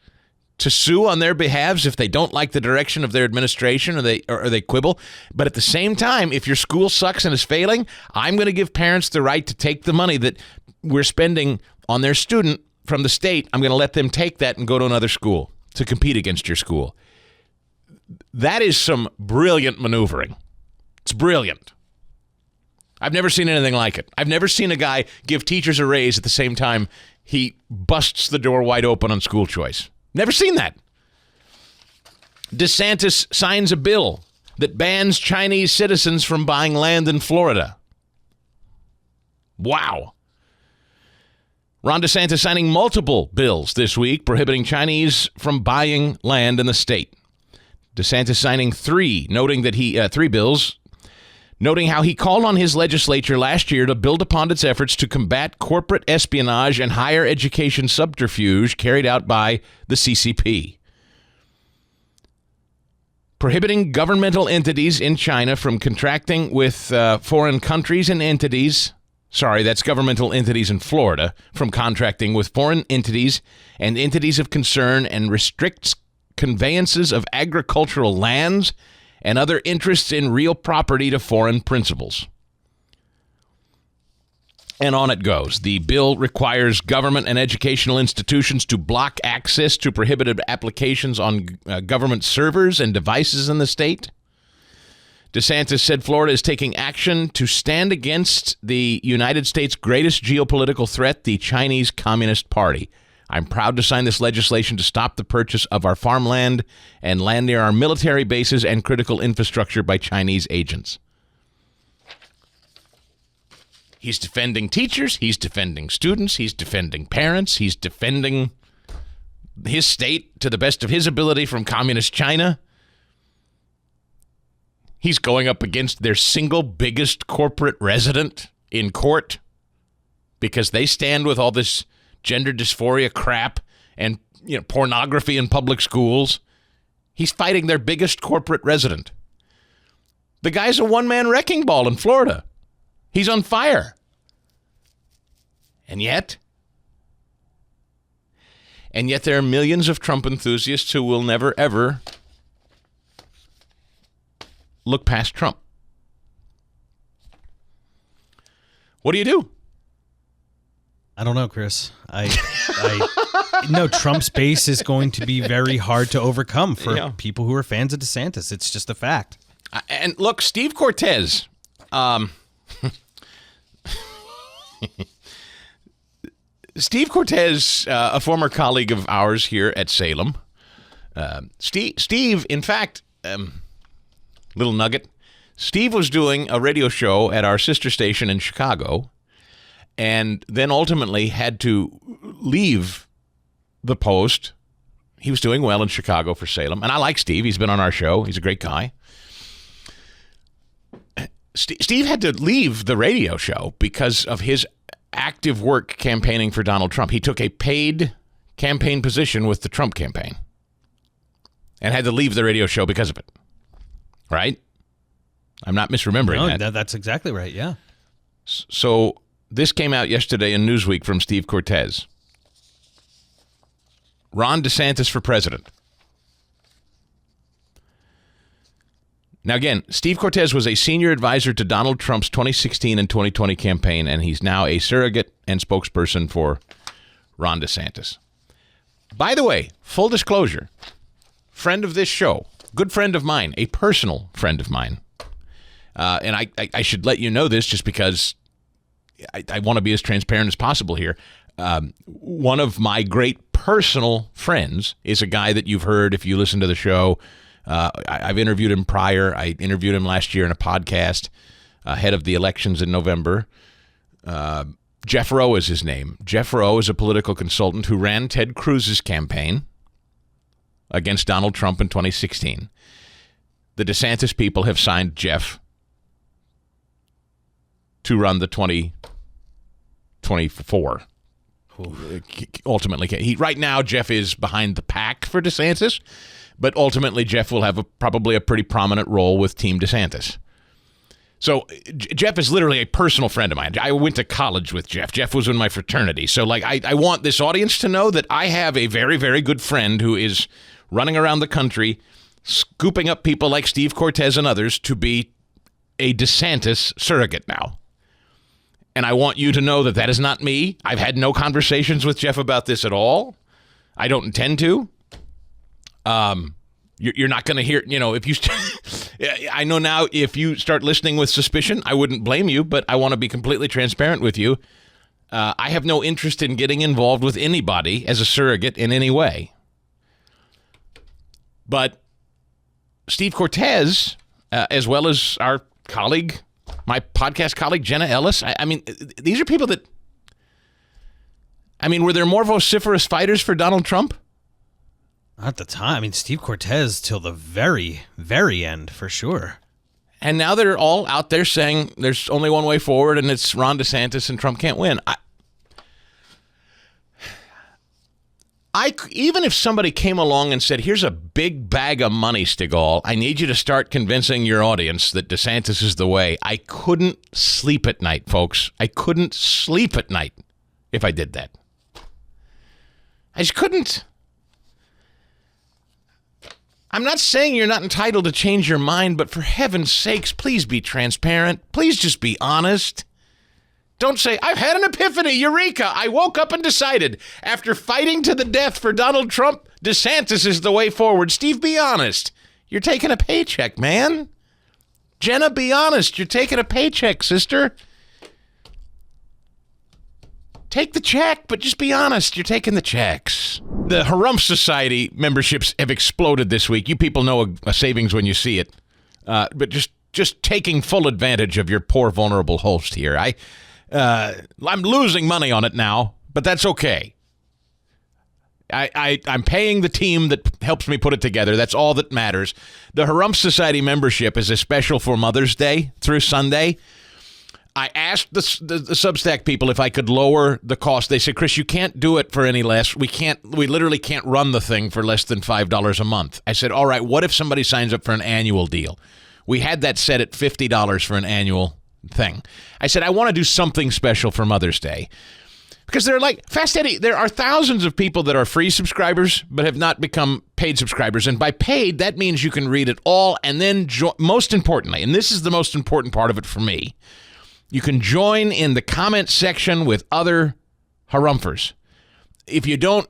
to sue on their behalves if they don't like the direction of their administration or they quibble. But at the same time, if your school sucks and is failing, I'm going to give parents the right to take the money that we're spending on their student from the state. I'm going to let them take that and go to another school to compete against your school. That is some brilliant maneuvering. It's brilliant. I've never seen anything like it. I've never seen a guy give teachers a raise at the same time he busts the door wide open on school choice. Never seen that. DeSantis signs a bill that bans Chinese citizens from buying land in Florida. Wow. Ron DeSantis signing multiple bills this week prohibiting Chinese from buying land in the state. DeSantis signing three bills, noting how he called on his legislature last year to build upon its efforts to combat corporate espionage and higher education subterfuge carried out by the CCP. Prohibiting governmental entities in China from contracting with foreign countries and entities. Sorry, that's governmental entities in Florida from contracting with foreign entities and entities of concern, and restricts conveyances of agricultural lands and other interests in real property to foreign principals. And on it goes. The bill requires government and educational institutions to block access to prohibited applications on government servers and devices in the state. DeSantis said Florida is taking action to stand against the United States' greatest geopolitical threat, the Chinese Communist Party. I'm proud to sign this legislation to stop the purchase of our farmland and land near our military bases and critical infrastructure by Chinese agents. He's defending teachers. He's defending students. He's defending parents. He's defending his state to the best of his ability from communist China. He's going up against their single biggest corporate resident in court because they stand with all this gender dysphoria crap and pornography in public schools. He's fighting their biggest corporate resident. The guy's a one-man wrecking ball in Florida. He's on fire. And yet there are millions of Trump enthusiasts who will never, ever look past Trump. What do you do? I don't know, Chris. No, Trump's base is going to be very hard to overcome for people who are fans of DeSantis. It's just a fact. And look, Steve Cortez, Steve Cortez, a former colleague of ours here at Salem. Steve, in fact, little nugget, Steve was doing a radio show at our sister station in Chicago, and then ultimately had to leave the Post. He was doing well in Chicago for Salem, and I like Steve. He's been on our show. He's a great guy. Steve had to leave the radio show because of his active work campaigning for Donald Trump. He took a paid campaign position with the Trump campaign and had to leave the radio show because of it. Right? I'm not misremembering that. That's exactly right, yeah. So this came out yesterday in Newsweek from Steve Cortez. Ron DeSantis for president. Now, again, Steve Cortez was a senior advisor to Donald Trump's 2016 and 2020 campaign, and he's now a surrogate and spokesperson for Ron DeSantis. By the way, full disclosure, friend of this show, good friend of mine, a personal friend of mine, and I should let you know this just because I want to be as transparent as possible here. One of my great personal friends is a guy that you've heard if you listen to the show. I've interviewed him prior. I interviewed him last year in a podcast ahead of the elections in November. Jeff Rowe is his name. Jeff Rowe is a political consultant who ran Ted Cruz's campaign against Donald Trump in 2016. The DeSantis people have signed Jeff to run the 2024. Ultimately, right now, Jeff is behind the pack for DeSantis. But ultimately, Jeff will have probably a pretty prominent role with Team DeSantis. So Jeff is literally a personal friend of mine. I went to college with Jeff. Jeff was in my fraternity. So I want this audience to know that I have a very, very good friend who is running around the country, scooping up people like Steve Cortez and others to be a DeSantis surrogate now. And I want you to know that that is not me. I've had no conversations with Jeff about this at all. I don't intend to. You're not going to hear, if you, I know now if you start listening with suspicion, I wouldn't blame you, but I want to be completely transparent with you. I have no interest in getting involved with anybody as a surrogate in any way. But Steve Cortez, as well as our colleague, my podcast colleague, Jenna Ellis, I mean, these are people that, were there more vociferous fighters for Donald Trump? At the time, Steve Cortez till the very, very end, for sure. And now they're all out there saying there's only one way forward, and it's Ron DeSantis, and Trump can't win. Even if somebody came along and said, here's a big bag of money, Stigall, I need you to start convincing your audience that DeSantis is the way, I couldn't sleep at night, folks. I couldn't sleep at night if I did that. I just couldn't. I'm not saying you're not entitled to change your mind, but for heaven's sakes, please be transparent. Please just be honest. Don't say, I've had an epiphany, eureka, I woke up and decided. After fighting to the death for Donald Trump, DeSantis is the way forward. Steve, be honest. You're taking a paycheck, man. Jenna, be honest. You're taking a paycheck, sister. Take the check, but just be honest. You're taking the checks. The Harumph Society memberships have exploded this week. You people know a savings when you see it. But just taking full advantage of your poor, vulnerable host here. I'm losing money on it now, but that's okay. I'm paying the team that helps me put it together. That's all that matters. The Harumph Society membership is a special for Mother's Day through Sunday. I asked the Substack people if I could lower the cost. They said, Chris, you can't do it for any less. We literally can't run the thing for less than $5 a month. I said, all right, what if somebody signs up for an annual deal? We had that set at $50 for an annual thing. I said, I want to do something special for Mother's Day. Because they're like, Fast Eddie, there are thousands of people that are free subscribers but have not become paid subscribers. And by paid, that means you can read it all. And then, most importantly, and this is the most important part of it for me, you can join in the comment section with other harumphers. If you don't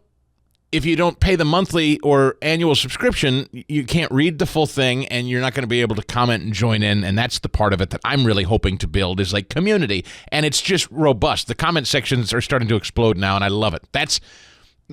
pay the monthly or annual subscription, you can't read the full thing, and you're not going to be able to comment and join in. And that's the part of it that I'm really hoping to build is like community. And it's just robust. The comment sections are starting to explode now, and I love it. That's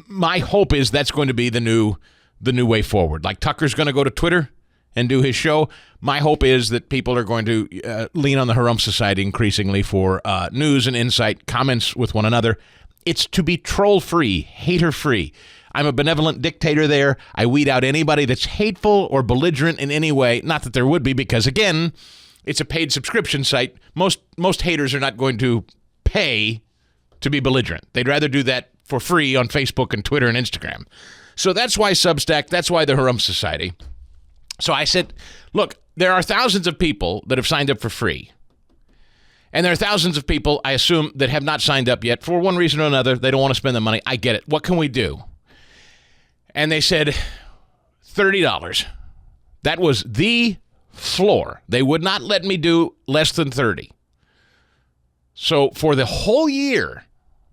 my hope is that's going to be the new way forward. Like Tucker's going to go to Twitter and do his show. My hope is that people are going to lean on the Harumph Society increasingly for news and insight, comments with one another. It's to be troll-free, hater-free. I'm a benevolent dictator there. I weed out anybody that's hateful or belligerent in any way. Not that there would be, because, again, it's a paid subscription site. Most haters are not going to pay to be belligerent. They'd rather do that for free on Facebook and Twitter and Instagram. So that's why Substack, that's why the Harumph Society. So I said, look, there are thousands of people that have signed up for free. And there are thousands of people, I assume, that have not signed up yet for one reason or another. They don't want to spend the money. I get it. What can we do? And they said $30. That was the floor. They would not let me do less than 30. So for the whole year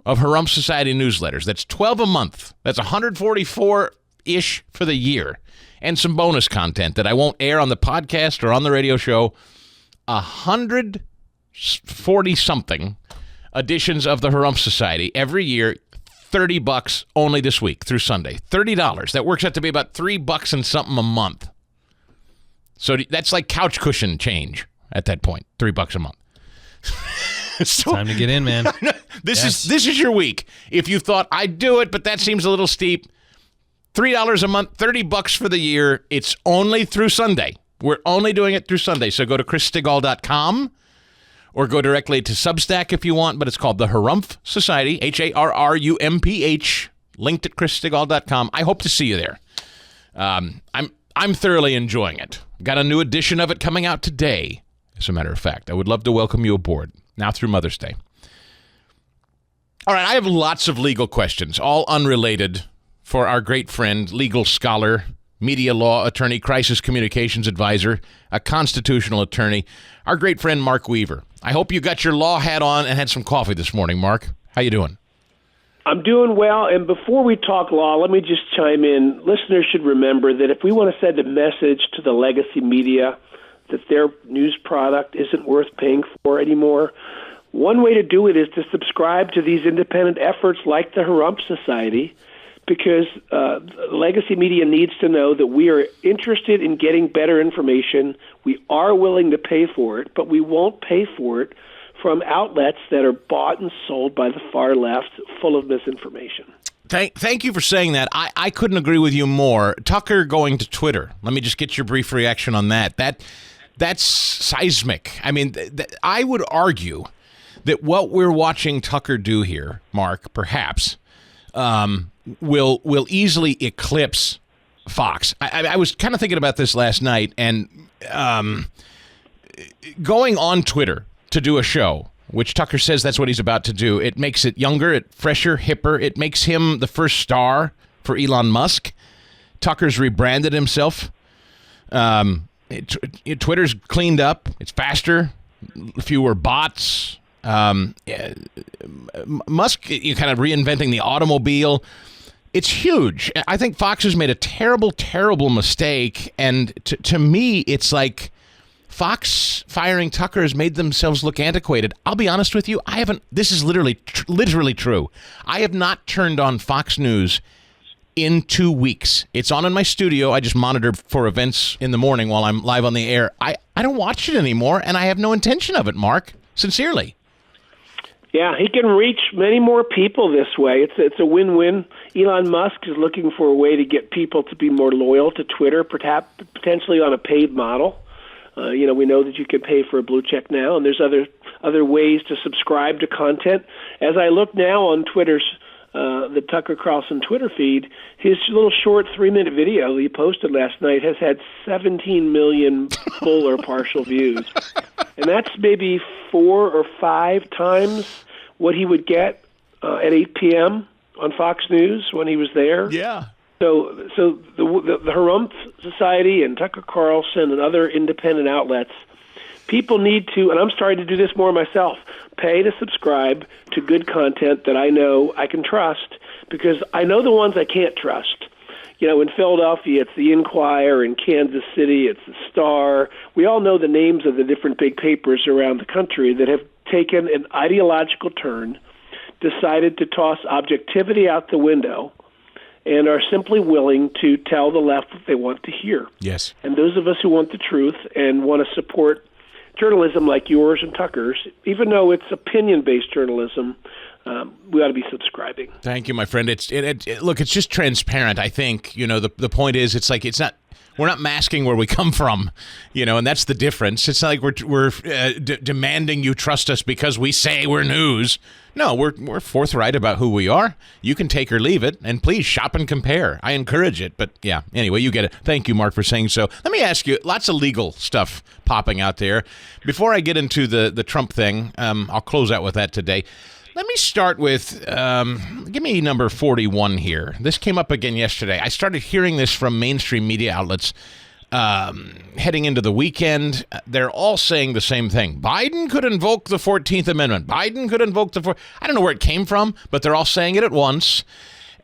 of Harumph Society newsletters, that's 12 a month. That's 144-ish for the year. And some bonus content that I won't air on the podcast or on the radio show. 140-something editions of the Harumph Society every year. $30 only this week through Sunday. $30. That works out to be about $3 and something a month. So that's like couch cushion change at that point. $3 a month. So, time to get in, man. This is your week. If you thought I'd do it, but that seems a little steep, $3 a month, $30 for the year. It's only through Sunday. We're only doing it through Sunday. So go to chrisstigall.com or go directly to Substack if you want, but it's called the Harumph Society, HARRUMPH, linked at chrisstigall.com. I hope to see you there. I'm thoroughly enjoying it. Got a new edition of it coming out today, as a matter of fact. I would love to welcome you aboard, now through Mother's Day. All right, I have lots of legal questions, all unrelated, for our great friend, legal scholar, media law attorney, crisis communications advisor, a constitutional attorney, our great friend Mark Weaver. I hope you got your law hat on and had some coffee this morning, Mark. How you doing? I'm doing well, and before we talk law, let me just chime in. Listeners should remember that if we want to send a message to the legacy media that their news product isn't worth paying for anymore, one way to do it is to subscribe to these independent efforts like the Harumph Society, because legacy media needs to know that we are interested in getting better information. We are willing to pay for it, but we won't pay for it from outlets that are bought and sold by the far left, full of misinformation. Thank you for saying that. I couldn't agree with you more. Tucker going to Twitter. Let me just get your brief reaction on that. That's seismic. I mean, I would argue that what we're watching Tucker do here, Mark, perhaps, will easily eclipse Fox. I was kind of thinking about this last night, and going on Twitter to do a show, which Tucker says that's what he's about to do, it makes it younger, fresher, hipper. It makes him the first star for Elon Musk. Tucker's rebranded himself. Twitter's cleaned up. It's faster, fewer bots. Musk, kind of reinventing the automobile. It's huge. I think Fox has made a terrible, terrible mistake. And to me, it's like Fox firing Tucker has made themselves look antiquated. I'll be honest with you. I haven't. This is literally true. I have not turned on Fox News in 2 weeks. It's on in my studio. I just monitor for events in the morning while I'm live on the air. I don't watch it anymore, and I have no intention of it, Mark. Sincerely. Yeah, he can reach many more people this way. It's a win-win. Elon Musk is looking for a way to get people to be more loyal to Twitter, potentially on a paid model. We know that you can pay for a blue check now, and there's other other ways to subscribe to content. As I look now on Twitter's the Tucker Carlson Twitter feed, his little short 3-minute video he posted last night has had 17 million full or partial views. And that's maybe 4 or 5 times what he would get at 8 p.m. on Fox News when he was there. Yeah. So the Harumph Society and Tucker Carlson and other independent outlets, people need to, and I'm starting to do this more myself, pay to subscribe to good content that I know I can trust, because I know the ones I can't trust. You know, in Philadelphia, it's the Inquirer. In Kansas City, it's the Star. We all know the names of the different big papers around the country that have taken an ideological turn, decided to toss objectivity out the window, and are simply willing to tell the left what they want to hear. Yes. And those of us who want the truth and want to support journalism like yours and Tucker's, even though it's opinion-based journalism, we ought to be subscribing. Thank you, my friend. Look, it's just transparent. I think, the point is, it's like, we're not masking where we come from, and that's the difference. It's not like we're demanding you trust us because we say we're news. No, we're forthright about who we are. You can take or leave it, and please shop and compare. I encourage it, but yeah, anyway, you get it. Thank you, Mark, for saying so. Let me ask you, lots of legal stuff popping out there. Before I get into the Trump thing, I'll close out with that today. Let me start with, give me number 41 here. This came up again yesterday. I started hearing this from mainstream media outlets heading into the weekend. They're all saying the same thing. Biden could invoke the 14th Amendment. Biden could invoke I don't know where it came from, but they're all saying it at once.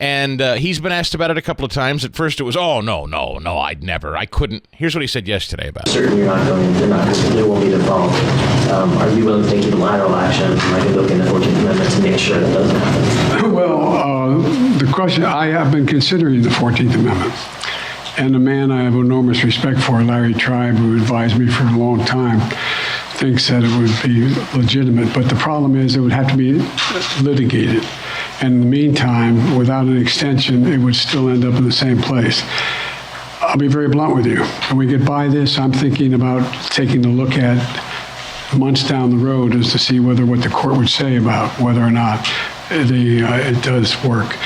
And he's been asked about it a couple of times. At first it was, no, I'd never. I couldn't. Here's what he said yesterday about it. Certainly there won't be a default. Are you willing to take unilateral action, like invoking the 14th Amendment, to make sure that doesn't happen? Well, the question, I have been considering the 14th Amendment. And the man I have enormous respect for, Larry Tribe, who advised me for a long time, thinks that it would be legitimate. But the problem is it would have to be litigated. And in the meantime, without an extension, it would still end up in the same place. I'll be very blunt with you. When we get by this, I'm thinking about taking a look at months down the road as to see what the court would say about whether or not it does work.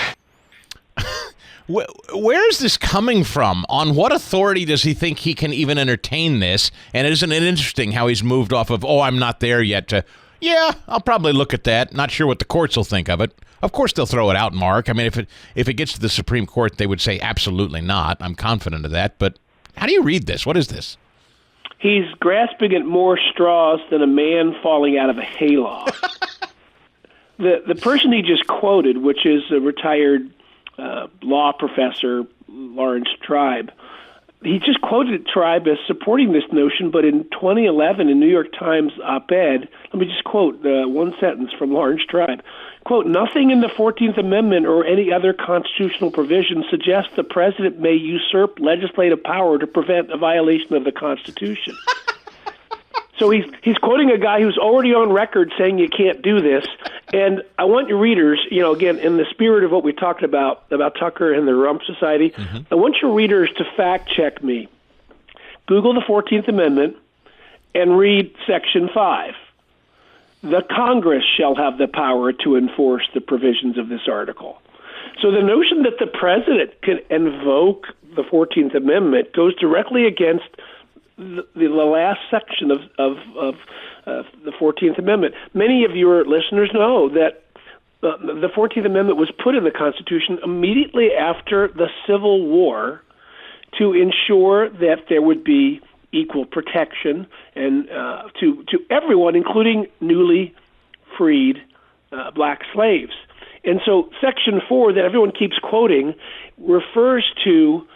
Where is this coming from? On what authority does he think he can even entertain this? And isn't it interesting how he's moved off of, I'm not there yet, to, yeah, I'll probably look at that. Not sure what the courts will think of it. Of course they'll throw it out, Mark. I mean, if it gets to the Supreme Court, they would say absolutely not. I'm confident of that. But how do you read this? What is this? He's grasping at more straws than a man falling out of a hayloft. The person he just quoted, which is a retired law professor, Lawrence Tribe, he just quoted Tribe as supporting this notion, but in 2011 in New York Times op-ed, let me just quote one sentence from Lawrence Tribe. Quote, nothing in the 14th Amendment or any other constitutional provision suggests the president may usurp legislative power to prevent a violation of the Constitution. So he's quoting a guy who's already on record saying you can't do this. And I want your readers, again, in the spirit of what we talked about Tucker and the Harumph Society, I want your readers to fact check me. Google the 14th Amendment and read Section 5. The Congress shall have the power to enforce the provisions of this article. So the notion that the president can invoke the 14th Amendment goes directly against the last section of the 14th Amendment. Many of your listeners know that the 14th Amendment was put in the Constitution immediately after the Civil War to ensure that there would be equal protection and to everyone, including newly freed black slaves. And so Section 4 that everyone keeps quoting refers to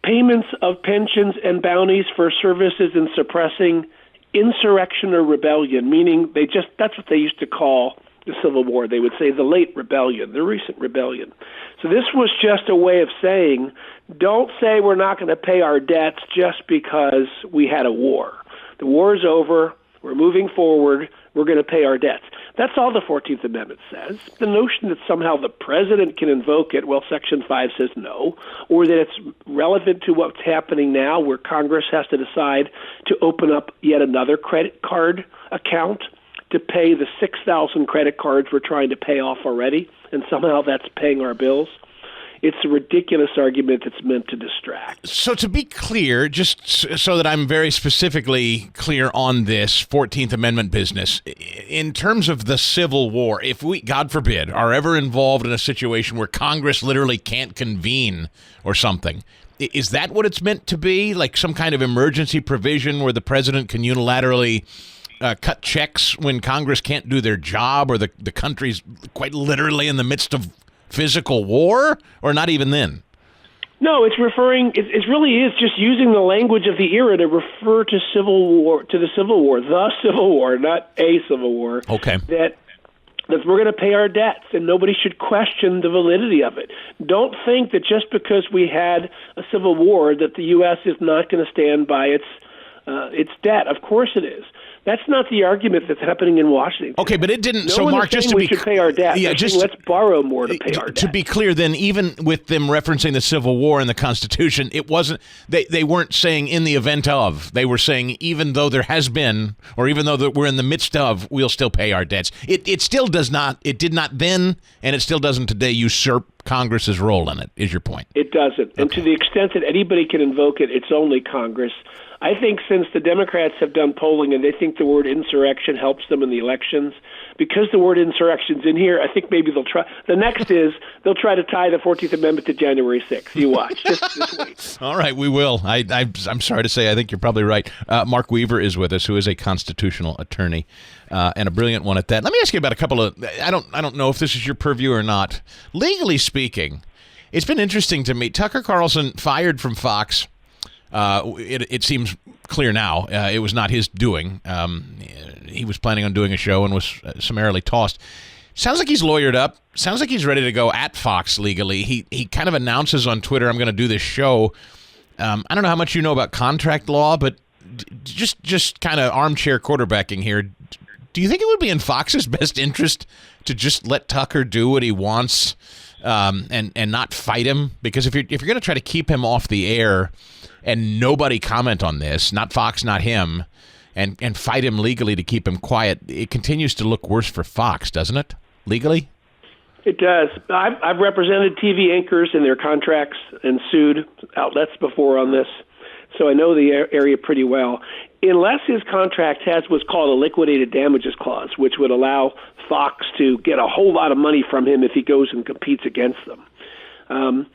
payments of pensions and bounties for services in suppressing insurrection or rebellion, meaning that's what they used to call the Civil War. They would say the late rebellion, the recent rebellion. So this was just a way of saying, don't say we're not going to pay our debts just because we had a war. The war is over. We're moving forward. We're going to pay our debts. That's all the 14th Amendment says. The notion that somehow the president can invoke it, well, Section 5 says no, or that it's relevant to what's happening now where Congress has to decide to open up yet another credit card account to pay the 6,000 credit cards we're trying to pay off already, and somehow that's paying our bills. It's a ridiculous argument that's meant to distract. So to be clear, just so that I'm very specifically clear on this 14th Amendment business, in terms of the Civil War, if we, God forbid, are ever involved in a situation where Congress literally can't convene or something, is that what it's meant to be? Like some kind of emergency provision where the president can unilaterally cut checks when Congress can't do their job, or the country's quite literally in the midst of physical war, or not even then? No, it's referring. It really is just using the language of the era to refer to Civil War, to the Civil War, not a Civil War. Okay. That we're going to pay our debts, and nobody should question the validity of it. Don't think that just because we had a Civil War that the U.S. is not going to stand by its debt. Of course it is. That's not the argument that's happening in Washington. Okay, but it didn't. No so, one Mark, is just saying to we be should pay our debt. Yeah, just let's borrow more to pay our debt. To be clear, then, even with them referencing the Civil War in the Constitution, it wasn't. They weren't saying in the event of. They were saying even though there has been, or even though that we're in the midst of, we'll still pay our debts. It still does not. It did not then, and it still doesn't today. Usurp Congress's role in it. Is your point? It doesn't, and to the extent that anybody can invoke it, it's only Congress. I think since the Democrats have done polling and they think the word insurrection helps them in the elections, because the word insurrection's in here, I think maybe they'll try. The next is they'll try to tie the 14th Amendment to January 6th. You watch. Just wait. All right, we will. I'm sorry to say, I think you're probably right. Mark Weaver is with us, who is a constitutional attorney and a brilliant one at that. Let me ask you about a couple of. I don't know if this is your purview or not. Legally speaking, it's been interesting to me. Tucker Carlson fired from Fox. It seems clear now it was not his doing. He was planning on doing a show and was summarily tossed. Sounds like he's lawyered up. Sounds like he's ready to go at Fox legally. He kind of announces on Twitter, I'm going to do this show. I don't know how much you know about contract law, but just kind of armchair quarterbacking here. Do you think it would be in Fox's best interest to just let Tucker do what he wants and not fight him? Because if you're going to try to keep him off the air and nobody comment on this, not Fox, not him, and fight him legally to keep him quiet, it continues to look worse for Fox, doesn't it, legally? It does. I've represented TV anchors in their contracts and sued outlets before on this, so I know the area pretty well. Unless his contract has what's called a liquidated damages clause, which would allow Fox to get a whole lot of money from him if he goes and competes against them.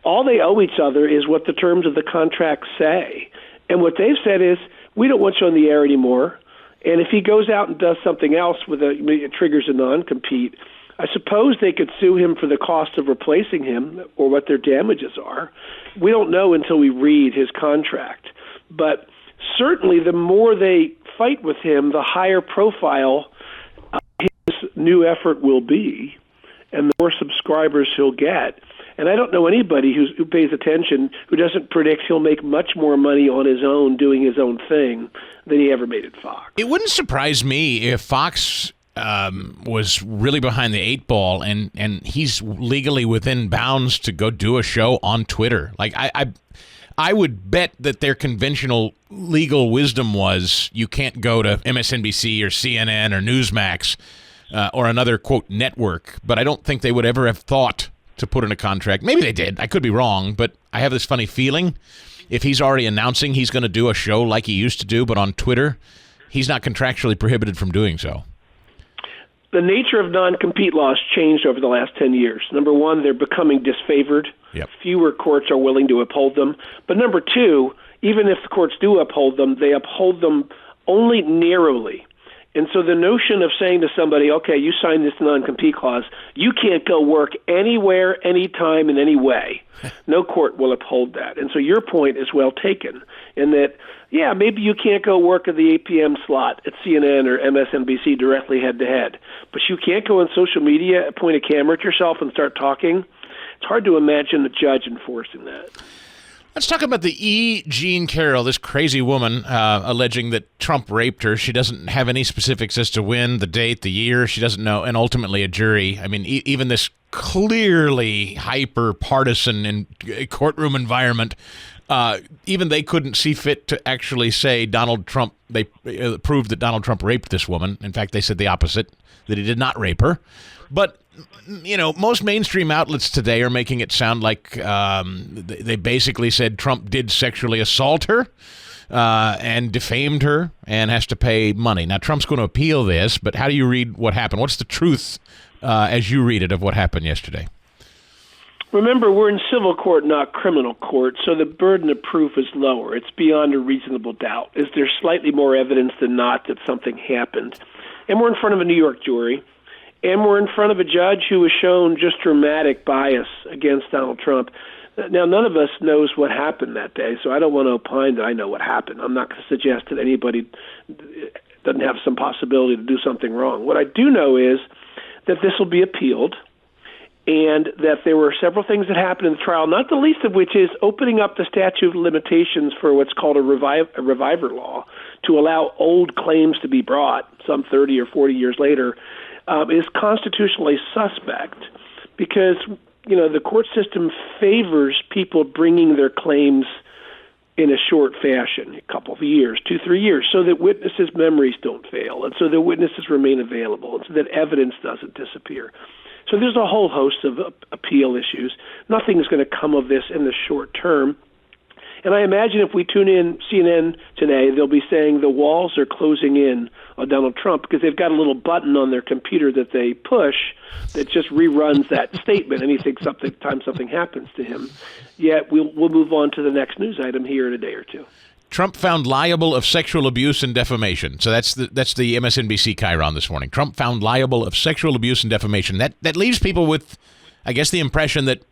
All they owe each other is what the terms of the contract say. And what they've said is, we don't want you on the air anymore. And if he goes out and does something else it triggers a non-compete, I suppose they could sue him for the cost of replacing him or what their damages are. We don't know until we read his contract. But certainly the more they fight with him, the higher profile his new effort will be and the more subscribers he'll get. And I don't know anybody who pays attention who doesn't predict he'll make much more money on his own doing his own thing than he ever made at Fox. It wouldn't surprise me if Fox was really behind the eight ball and he's legally within bounds to go do a show on Twitter. Like I would bet that their conventional legal wisdom was you can't go to MSNBC or CNN or Newsmax or another, quote, network. But I don't think they would ever have thought to put in a contract. Maybe they did. I could be wrong, but I have this funny feeling if he's already announcing he's going to do a show like he used to do, but on Twitter, he's not contractually prohibited from doing so. The nature of non-compete laws changed over the last 10 years. Number one, they're becoming disfavored. Yep. Fewer courts are willing to uphold them. But number two, even if the courts do uphold them, they uphold them only narrowly. And so the notion of saying to somebody, okay, you signed this non-compete clause, you can't go work anywhere, anytime, in any way. No court will uphold that. And so your point is well taken in that, yeah, maybe you can't go work at the 8 p.m. slot at CNN or MSNBC directly head-to-head, but you can't go on social media, point a camera at yourself and start talking. It's hard to imagine a judge enforcing that. Let's talk about the E. Jean Carroll, this crazy woman alleging that Trump raped her. She doesn't have any specifics as to when, the date, the year. She doesn't know, and ultimately a jury. I mean, even this clearly hyper-partisan and courtroom environment, even they couldn't see fit to actually say Donald Trump, they proved that Donald Trump raped this woman. In fact, they said the opposite, that he did not rape her. But, most mainstream outlets today are making it sound like they basically said Trump did sexually assault her and defamed her and has to pay money. Now, Trump's going to appeal this, but how do you read what happened? What's the truth as you read it of what happened yesterday? Remember, we're in civil court, not criminal court, so the burden of proof is lower. It's beyond a reasonable doubt. Is there slightly more evidence than not that something happened? And we're in front of a New York jury, and we're in front of a judge who was shown just dramatic bias against Donald Trump. Now, none of us knows what happened that day, so I don't want to opine that I know what happened. I'm not going to suggest that anybody doesn't have some possibility to do something wrong. What I do know is that this will be appealed, and that there were several things that happened in the trial, not the least of which is opening up the statute of limitations for what's called a reviver law to allow old claims to be brought some 30 or 40 years later is constitutionally suspect because, the court system favors people bringing their claims in a short fashion, a couple of years, 2-3 years, so that witnesses' memories don't fail and so that witnesses remain available and so that evidence doesn't disappear. So there's a whole host of appeal issues. Nothing's going to come of this in the short term. And I imagine if we tune in CNN today, they'll be saying the walls are closing in on Donald Trump because they've got a little button on their computer that they push that just reruns that statement anything something happens to him. Yet we'll move on to the next news item here in a day or two. Trump found liable of sexual abuse and defamation. So that's the MSNBC chyron this morning. Trump found liable of sexual abuse and defamation. That leaves people with, I guess, the impression that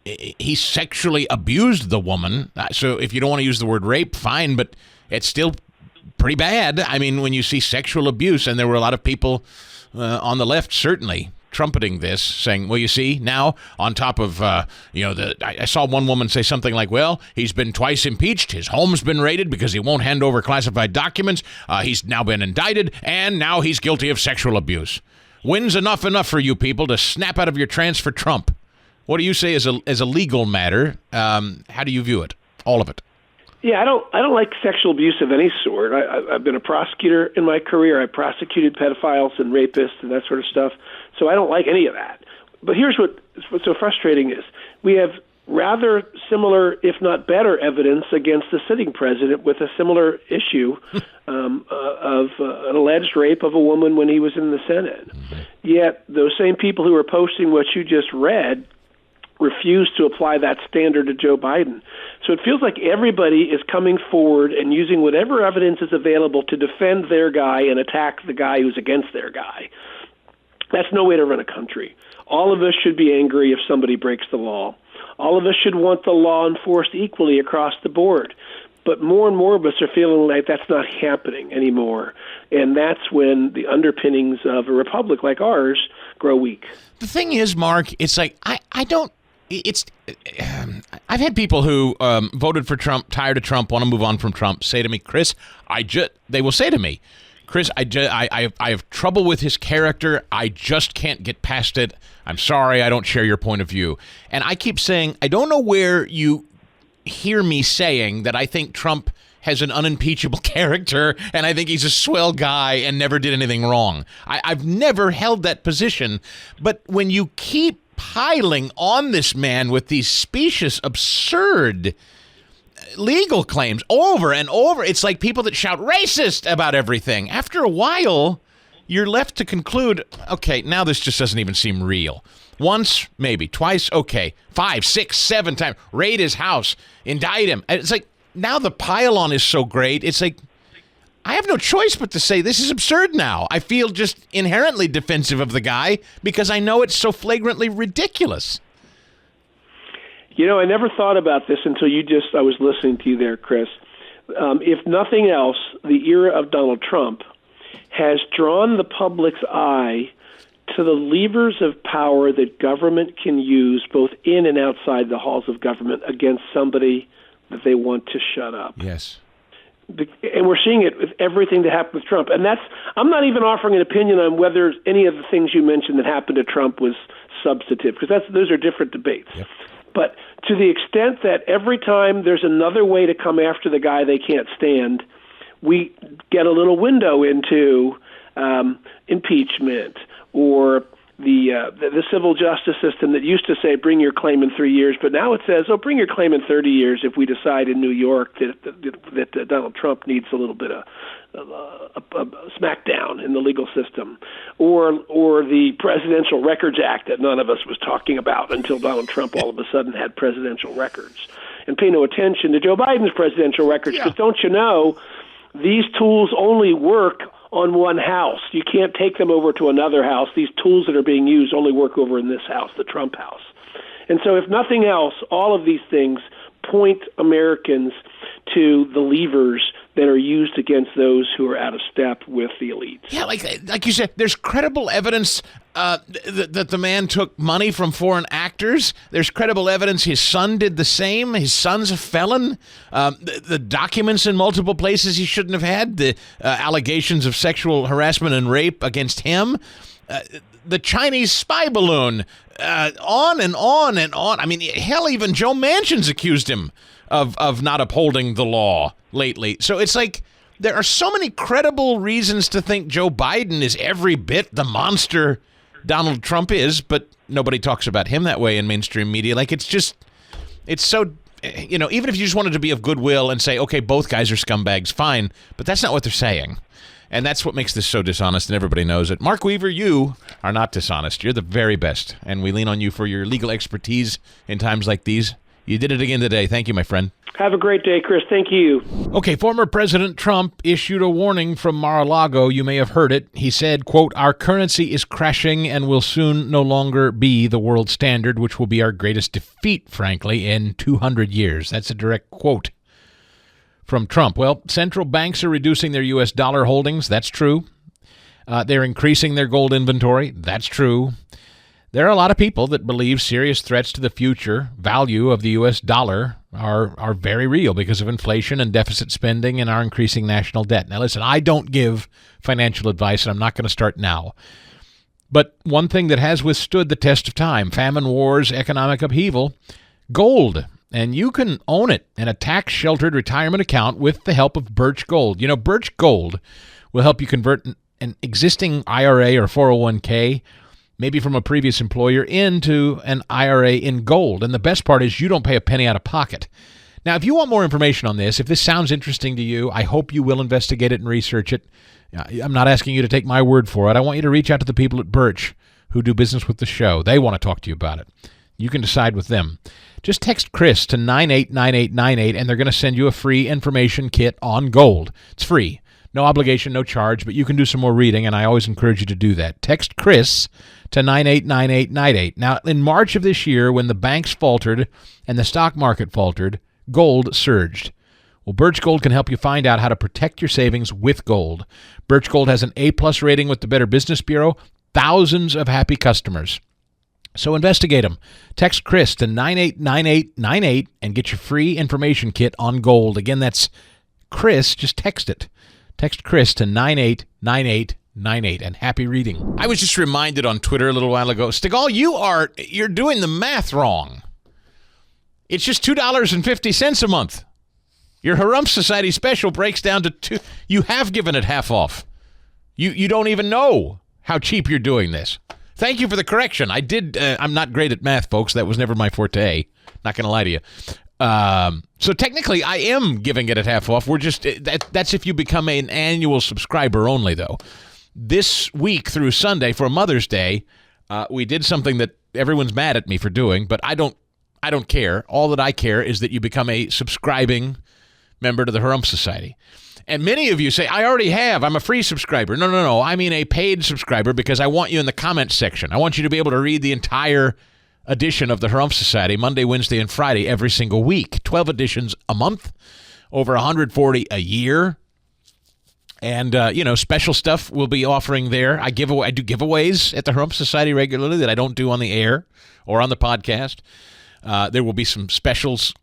he sexually abused the woman. So if you don't want to use the word rape, fine, but it's still pretty bad. I mean, when you see sexual abuse, and there were a lot of people on the left certainly trumpeting this, saying, well, you see, now on top of, I saw one woman say something like, well, he's been twice impeached. His home's been raided because he won't hand over classified documents. He's now been indicted, and now he's guilty of sexual abuse. When's enough for you people to snap out of your trance for Trump? What do you say as a legal matter? How do you view it? All of it. Yeah, I don't like sexual abuse of any sort. I've been a prosecutor in my career. I prosecuted pedophiles and rapists and that sort of stuff. So I don't like any of that. But here's what's so frustrating is we have rather similar, if not better, evidence against the sitting president with a similar issue of an alleged rape of a woman when he was in the Senate. Yet those same people who are posting what you just read refuse to apply that standard to Joe Biden. So it feels like everybody is coming forward and using whatever evidence is available to defend their guy and attack the guy who's against their guy. That's no way to run a country. All of us should be angry if somebody breaks the law. All of us should want the law enforced equally across the board. But more and more of us are feeling like that's not happening anymore. And that's when the underpinnings of a republic like ours grow weak. The thing is, Mark, it's like, I've had people who voted for Trump, tired of Trump, want to move on from Trump, say to me, Chris, they will say to me, Chris, I have trouble with his character. I just can't get past it. I'm sorry, I don't share your point of view. And I keep saying, I don't know where you hear me saying that I think Trump has an unimpeachable character and I think he's a swell guy and never did anything wrong. I've never held that position. But when you keep piling on this man with these specious, absurd legal claims over and over, it's like people that shout racist about everything. After a while, you're left to conclude, okay, now this just doesn't even seem real. Once, maybe. Twice, okay. 5, 6, 7 times. Raid his house. Indict him. It's like, now the pile-on is so great, it's like, I have no choice but to say this is absurd now. I feel just inherently defensive of the guy because I know it's so flagrantly ridiculous. I never thought about this until I was listening to you there, Chris. If nothing else, the era of Donald Trump has drawn the public's eye to the levers of power that government can use both in and outside the halls of government against somebody that they want to shut up. Yes. And we're seeing it with everything that happened with Trump. And I'm not even offering an opinion on whether any of the things you mentioned that happened to Trump was substantive, because those are different debates. Yep. But to the extent that every time there's another way to come after the guy they can't stand, we get a little window into impeachment or the civil justice system that used to say bring your claim in 3 years, but now it says, bring your claim in 30 years if we decide in New York that Donald Trump needs a little bit of a smackdown in the legal system, or the Presidential Records Act that none of us was talking about until Donald Trump all of a sudden had presidential records. And pay no attention to Joe Biden's presidential records, because don't you know, these tools only work on one house. You can't take them over to another house. These tools that are being used only work over in this house, the Trump house. And so if nothing else, all of these things point Americans to the levers that are used against those who are out of step with the elites. Yeah, like you said, there's credible evidence that the man took money from foreign actors. There's credible evidence his son did the same. His son's a felon. The documents in multiple places he shouldn't have had. The allegations of sexual harassment and rape against him. The Chinese spy balloon. On and on and on. I mean, hell, even Joe Manchin's accused him of not upholding the law lately. So it's like there are so many credible reasons to think Joe Biden is every bit the monster Donald Trump is, but nobody talks about him that way in mainstream media. Like, it's so, even if you just wanted to be of goodwill and say, okay, both guys are scumbags, fine, but that's not what they're saying. And that's what makes this so dishonest, and everybody knows it. Mark Weaver, you are not dishonest. You're the very best, and we lean on you for your legal expertise in times like these. You did it again today. Thank you, my friend. Have a great day, Chris. Thank you. Okay, former President Trump issued a warning from Mar-a-Lago. You may have heard it. He said, quote, "Our currency is crashing and will soon no longer be the world standard, which will be our greatest defeat, frankly, in 200 years." That's a direct quote from Trump. Well, central banks are reducing their U.S. dollar holdings. That's true. They're increasing their gold inventory. That's true. There are a lot of people that believe serious threats to the future value of the U.S. dollar are very real because of inflation and deficit spending and our increasing national debt. Now, listen, I don't give financial advice, and I'm not going to start now. But one thing that has withstood the test of time, famine, wars, economic upheaval, gold. And you can own it in a tax-sheltered retirement account with the help of Birch Gold. You know, Birch Gold will help you convert an existing IRA or 401k, maybe from a previous employer, into an IRA in gold. And the best part is you don't pay a penny out of pocket. Now, if you want more information on this, if this sounds interesting to you, I hope you will investigate it and research it. I'm not asking you to take my word for it. I want you to reach out to the people at Birch who do business with the show. They want to talk to you about it. You can decide with them. Just text Chris to 989898, and they're going to send you a free information kit on gold. It's free. No obligation, no charge, but you can do some more reading, and I always encourage you to do that. Text Chris to 989898. Now, in March of this year, when the banks faltered and the stock market faltered, gold surged. Well, Birch Gold can help you find out how to protect your savings with gold. Birch Gold has an A-plus rating with the Better Business Bureau, thousands of happy customers. So investigate them. Text Chris to 989898 and get your free information kit on gold. Again, that's Chris. Just text it. Text Chris to 989898 and happy reading. I was just reminded on Twitter a little while ago, Stigall, you're doing the math wrong. It's just $2.50 a month. Your Harumph Society special breaks down to $2. You have given it half off. You don't even know how cheap you're doing this. Thank you for the correction. I did. I'm not great at math, folks. That was never my forte. Not going to lie to you. So technically, I am giving it at half off. We're just that's if you become an annual subscriber only, though. This week through Sunday for Mother's Day, we did something that everyone's mad at me for doing, but I don't care. All that I care is that you become a subscribing member to the Harumph Society. And many of you say, I already have. I'm a free subscriber. No. I mean a paid subscriber because I want you in the comments section. I want you to be able to read the entire edition of the Harumph Society, Monday, Wednesday, and Friday, every single week. 12 editions a month, over 140 a year. And, special stuff we'll be offering there. I do giveaways at the Harumph Society regularly that I don't do on the air or on the podcast. There will be some specials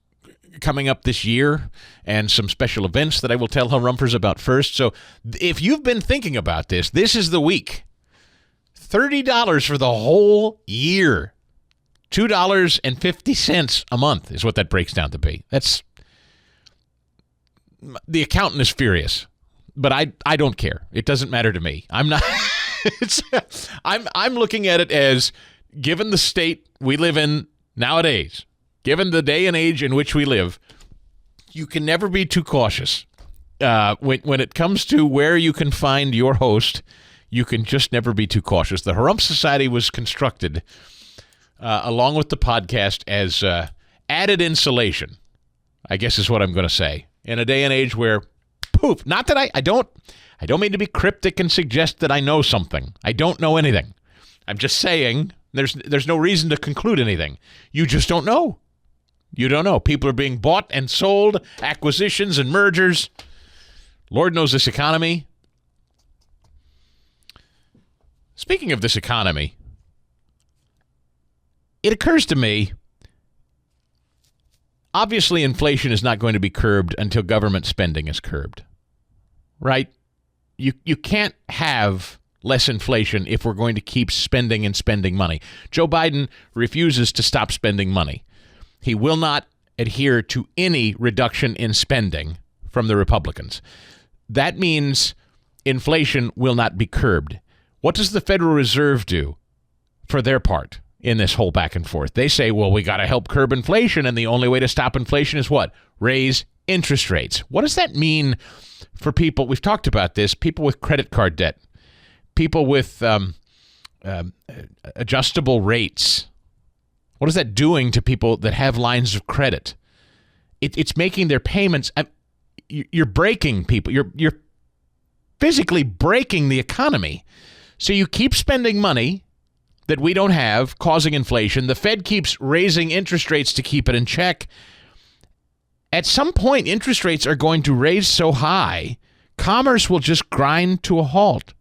coming up this year and some special events that I will tell Harumphers about first. So if you've been thinking about this is the week. $30 for the whole year. $2.50 a month is what that breaks down to be. The accountant is furious, but I don't care. It doesn't matter to me. I'm not. I'm looking at it as, given the state we live in nowadays, given the day and age in which we live, you can never be too cautious. When it comes to where you can find your host, you can just never be too cautious. The Harump Society was constructed along with the podcast as added insulation, I guess is what I'm going to say, in a day and age where, poof, not that I don't mean to be cryptic and suggest that I know something. I don't know anything. I'm just saying there's no reason to conclude anything. You just don't know. You don't know. People are being bought and sold, acquisitions and mergers. Lord knows this economy. Speaking of this economy, it occurs to me, obviously inflation is not going to be curbed until government spending is curbed, right? You can't have less inflation if we're going to keep spending and spending money. Joe Biden refuses to stop spending money. He will not adhere to any reduction in spending from the Republicans. That means inflation will not be curbed. What does the Federal Reserve do for their part in this whole back and forth? They say, well, we got to help curb inflation, and the only way to stop inflation is what? Raise interest rates. What does that mean for people? We've talked about this. People with credit card debt, people with adjustable rates. What is that doing to people that have lines of credit? It's making their payments. You're breaking people. You're physically breaking the economy. So you keep spending money that we don't have, causing inflation. The Fed keeps raising interest rates to keep it in check. At some point, interest rates are going to raise so high, commerce will just grind to a halt.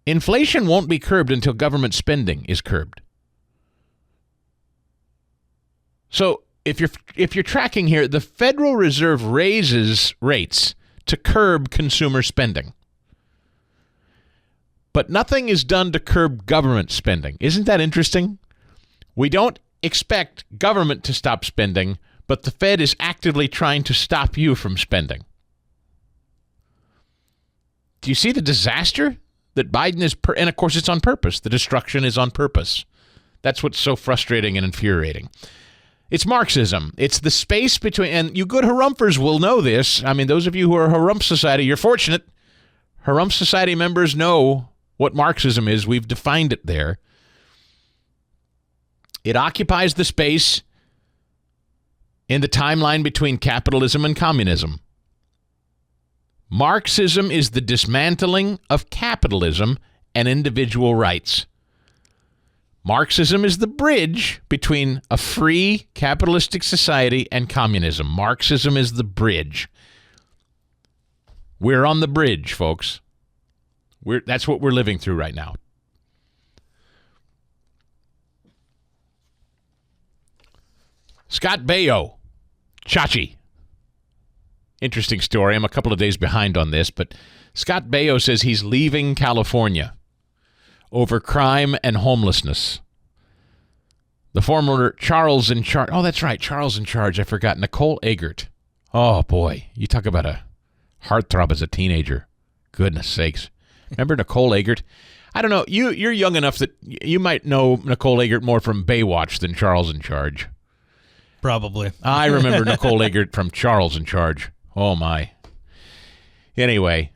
Inflation won't be curbed until government spending is curbed. So if you're tracking here, the Federal Reserve raises rates to curb consumer spending. But nothing is done to curb government spending. Isn't that interesting? We don't expect government to stop spending, but the Fed is actively trying to stop you from spending. Do you see the disaster that Biden is, and of course it's on purpose. The destruction is on purpose. That's what's so frustrating and infuriating. It's Marxism. It's the space between, and you good Harumpers will know this. I mean, those of you who are Harump Society, you're fortunate. Harump Society members know what Marxism is. We've defined it there. It occupies the space in the timeline between capitalism and communism. Marxism is the dismantling of capitalism and individual rights. Marxism is the bridge between a free capitalistic society and communism. Marxism is the bridge. We're on the bridge, folks. That's what we're living through right now. Scott Baio, Chachi. Interesting story. I'm a couple of days behind on this, but Scott Baio says he's leaving California over crime and homelessness. The former Charles in charge. Oh, that's right. Charles in charge. I forgot. Nicole Eggert. Oh, boy. You talk about a heartthrob as a teenager. Goodness sakes. Remember Nicole Eggert? I don't know. You're young enough that you might know Nicole Eggert more from Baywatch than Charles in Charge. Probably. I remember Nicole Eggert from Charles in Charge. Oh, my. Anyway,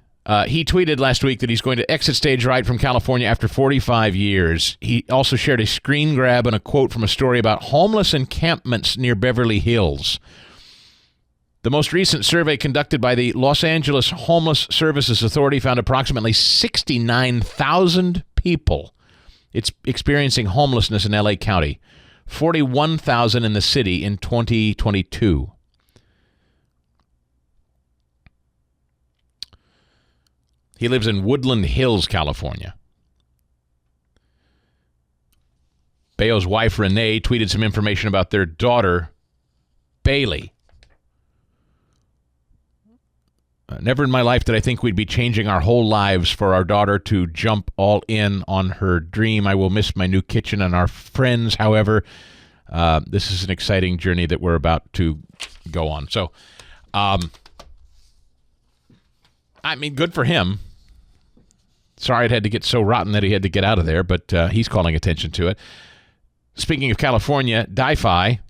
he tweeted last week that he's going to exit stage right from California after 45 years. He also shared a screen grab and a quote from a story about homeless encampments near Beverly Hills. The most recent survey conducted by the Los Angeles Homeless Services Authority found approximately 69,000 people experiencing homelessness in L.A. County, 41,000 in the city in 2022. He lives in Woodland Hills, California. Baio's wife, Renee, tweeted some information about their daughter, Bailey. Never in my life did I think we'd be changing our whole lives for our daughter to jump all in on her dream. I will miss my new kitchen and our friends. However, this is an exciting journey that we're about to go on. So, I mean, good for him. Sorry it had to get so rotten that he had to get out of there, but he's calling attention to it. Speaking of California, Di-Fi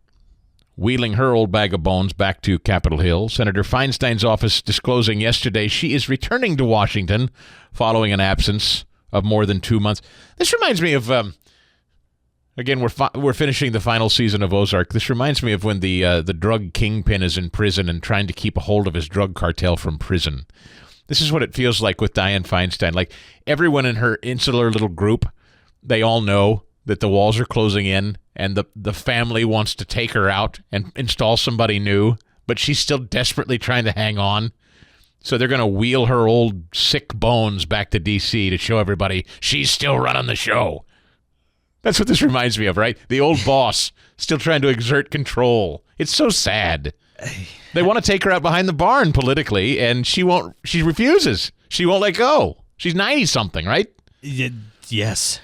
wheeling her old bag of bones back to Capitol Hill. Senator Feinstein's office disclosing yesterday she is returning to Washington following an absence of more than 2 months. This reminds me of, again, we're finishing the final season of Ozark. This reminds me of when the drug kingpin is in prison and trying to keep a hold of his drug cartel from prison. This is what it feels like with Dianne Feinstein. Like, everyone in her insular little group, they all know that the walls are closing in and the family wants to take her out and install somebody new, but she's still desperately trying to hang on. So they're going to wheel her old sick bones back to D.C. to show everybody she's still running the show. That's what this reminds me of, right? The old boss still trying to exert control. It's so sad. They want to take her out behind the barn politically, and she refuses. She won't let go. She's 90-something, right? Yes.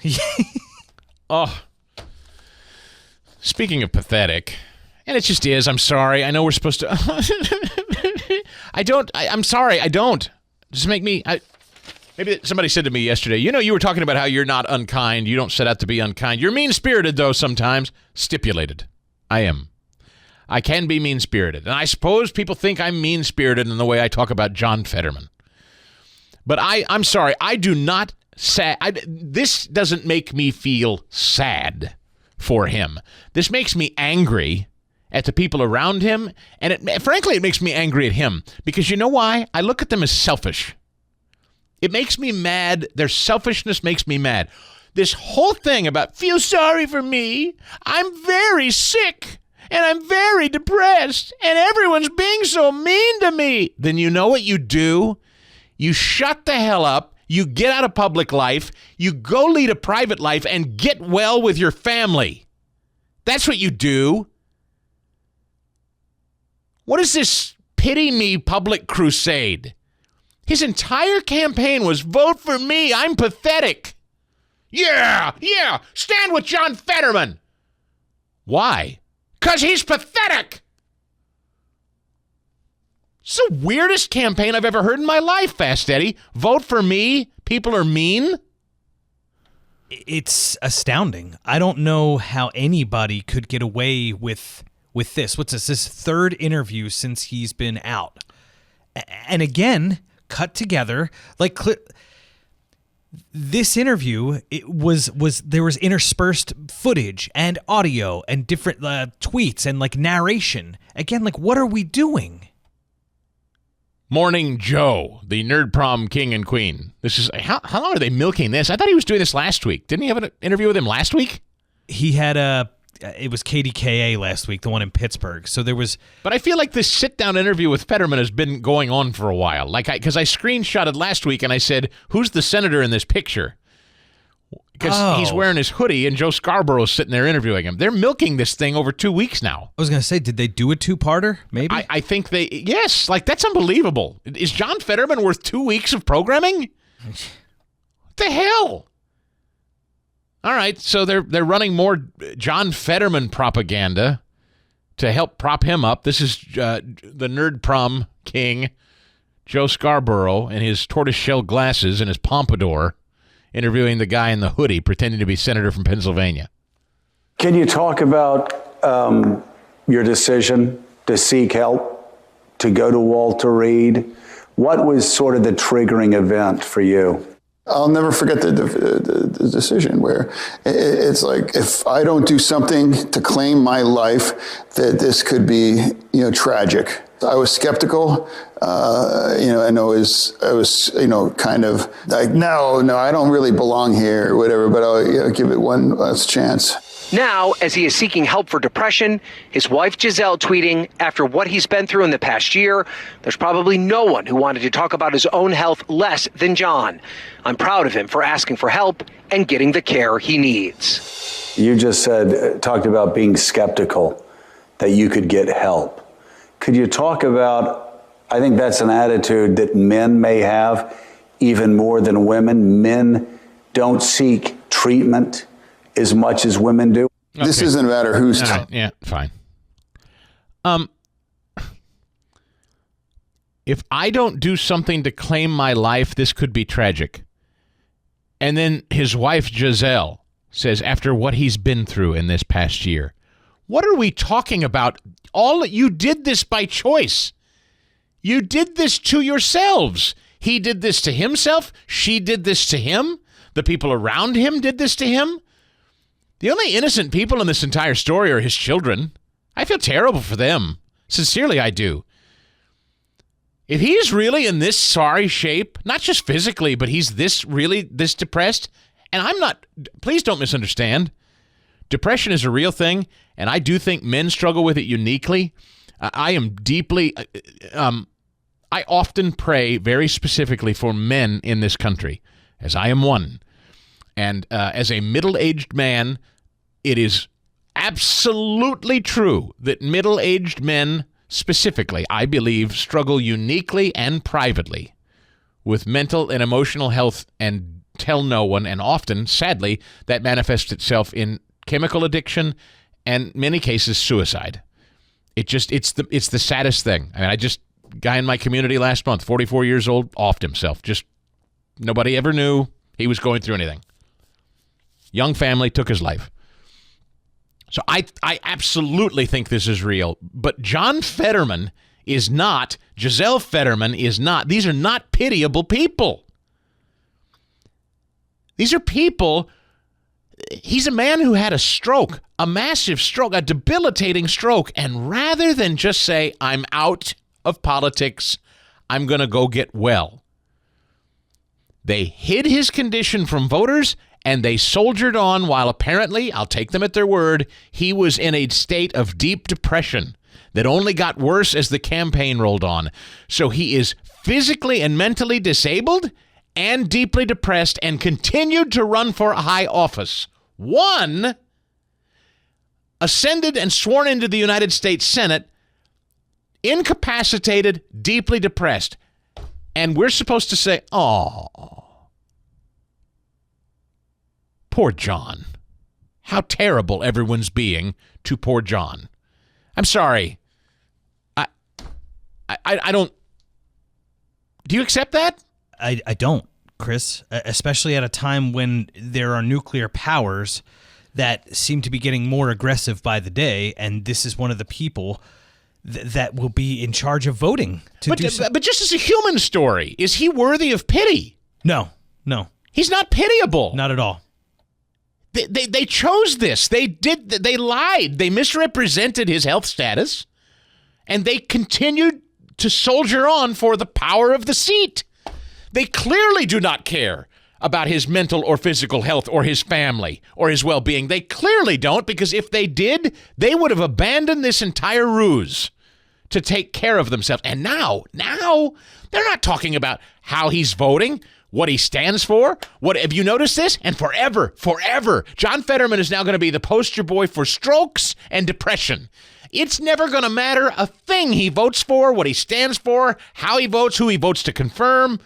Oh. Speaking of pathetic, and it just is, I'm sorry. I know we're supposed to... I'm sorry, I don't. Just make me... Maybe somebody said to me yesterday, you were talking about how you're not unkind. You don't set out to be unkind. You're mean-spirited, though, sometimes. Stipulated. I am. I can be mean-spirited. And I suppose people think I'm mean-spirited in the way I talk about John Fetterman. But I'm sorry. I do not... this doesn't make me feel sad for him. This makes me angry at the people around him, and frankly, it makes me angry at him, because you know why? I look at them as selfish. It makes me mad. Their selfishness makes me mad. This whole thing about feel sorry for me, I'm very sick, and I'm very depressed, and everyone's being so mean to me. Then you know what you do? You shut the hell up. You get out of public life, you go lead a private life, and get well with your family. That's what you do. What is this pity me public crusade? His entire campaign was vote for me, I'm pathetic. Yeah, stand with John Fetterman. Why? 'Cause he's pathetic. It's the weirdest campaign I've ever heard in my life, Fast Eddie. Vote for me. People are mean. It's astounding. I don't know how anybody could get away with this. What's this? This third interview since he's been out. And again, cut together. Like, this interview, there was interspersed footage and audio and different tweets and like narration. Again, like, what are we doing? Morning Joe, the Nerd Prom king and queen. This is how long are they milking this? I thought he was doing this last week. Didn't he have an interview with him last week? He had it was KDKA last week, the one in Pittsburgh. So there was... But I feel like this sit-down interview with Fetterman has been going on for a while. Because I screenshotted last week and I said, who's the senator in this picture? Because he's wearing his hoodie and Joe Scarborough's sitting there interviewing him. They're milking this thing over 2 weeks now. I was going to say, did they do a two-parter, maybe? I think yes, like, that's unbelievable. Is John Fetterman worth 2 weeks of programming? What the hell? All right, so they're running more John Fetterman propaganda to help prop him up. This is the Nerd Prom king, Joe Scarborough, and his tortoiseshell glasses and his pompadour, interviewing the guy in the hoodie pretending to be senator from Pennsylvania. Can you talk about your decision to seek help, to go to Walter Reed? What was sort of the triggering event for you? I'll never forget the decision where it's like, if I don't do something to claim my life, that this could be, tragic. I was skeptical, and I was, kind of like, no, I don't really belong here or whatever, but I'll give it one last chance. Now, as he is seeking help for depression, his wife Giselle tweeting, after what he's been through in the past year, there's probably no one who wanted to talk about his own health less than John. I'm proud of him for asking for help and getting the care he needs. You just talked about being skeptical that you could get help. Could you talk about I think that's an attitude that men may have even more than women. Men don't seek treatment as much as women do. Okay. This isn't a matter who's... yeah, fine. If I don't do something to claim my life, this could be tragic. And then his wife, Giselle, says after what he's been through in this past year, what are we talking about? You did this by choice. You did this to yourselves. He did this to himself. She did this to him. The people around him did this to him. The only innocent people in this entire story are his children. I feel terrible for them. Sincerely, I do. If he's really in this sorry shape, not just physically, but he's this depressed, and I'm not, please don't misunderstand. Depression is a real thing, and I do think men struggle with it uniquely. I am deeply, I often pray very specifically for men in this country, as I am one. And as a middle-aged man, it is absolutely true that middle-aged men specifically, I believe, struggle uniquely and privately with mental and emotional health and tell no one. And often, sadly, that manifests itself in chemical addiction and, in many cases, suicide. It's the saddest thing. I mean, guy in my community last month, 44 years old, offed himself. Just nobody ever knew he was going through anything. Young family, took his life. So I absolutely think this is real. But John Fetterman is not, Giselle Fetterman is not. These are not pitiable people. These are people, he's a man who had a stroke, a massive stroke, a debilitating stroke. And rather than just say, I'm out of politics, I'm going to go get well, they hid his condition from voters. And they soldiered on while apparently, I'll take them at their word, he was in a state of deep depression that only got worse as the campaign rolled on. So he is physically and mentally disabled and deeply depressed and continued to run for a high office. One, ascended and sworn into the United States Senate, incapacitated, deeply depressed. And we're supposed to say, oh, poor John. How terrible everyone's being to poor John. I'm sorry. I don't. Do you accept that? I don't, Chris, especially at a time when there are nuclear powers that seem to be getting more aggressive by the day, and this is one of the people that will be in charge of voting. But just as a human story, is he worthy of pity? No. He's not pitiable. Not at all. They chose this. They lied. They misrepresented his health status, and they continued to soldier on for the power of the seat. They clearly do not care about his mental or physical health or his family or his well-being. They clearly don't, because if they did, they would have abandoned this entire ruse to take care of themselves. And now they're not talking about how he's voting, what he stands for. What have you noticed this? And forever, John Fetterman is now going to be the poster boy for strokes and depression. It's never going to matter a thing he votes for, what he stands for, how he votes, who he votes to confirm.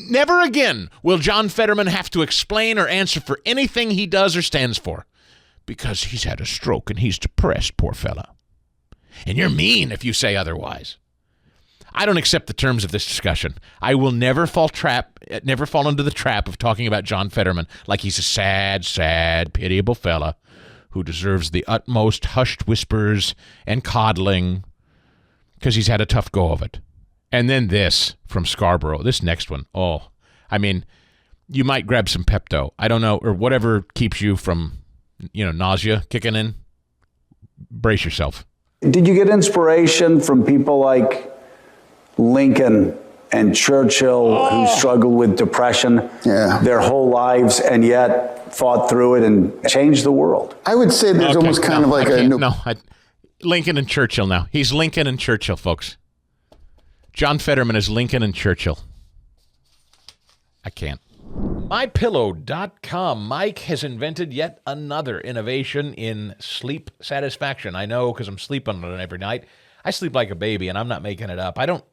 Never again will John Fetterman have to explain or answer for anything he does or stands for, because he's had a stroke and he's depressed, poor fella. And you're mean if you say otherwise. I don't accept the terms of this discussion. I will never fall into the trap of talking about John Fetterman like he's a sad, pitiable fella who deserves the utmost hushed whispers and coddling because he's had a tough go of it. And then this from Scarborough, this next one. Oh, I mean, you might grab some Pepto. I don't know, or whatever keeps you from, nausea kicking in. Brace yourself. Did you get inspiration from people like Lincoln and Churchill, who struggled with depression their whole lives and yet fought through it and changed the world? I would say there's almost kind of like Lincoln and Churchill now. He's Lincoln and Churchill, folks. John Fetterman is Lincoln and Churchill. I can't. MyPillow.com. Mike has invented yet another innovation in sleep satisfaction. I know, because I'm sleeping on it every night. I sleep like a baby, and I'm not making it up. I don't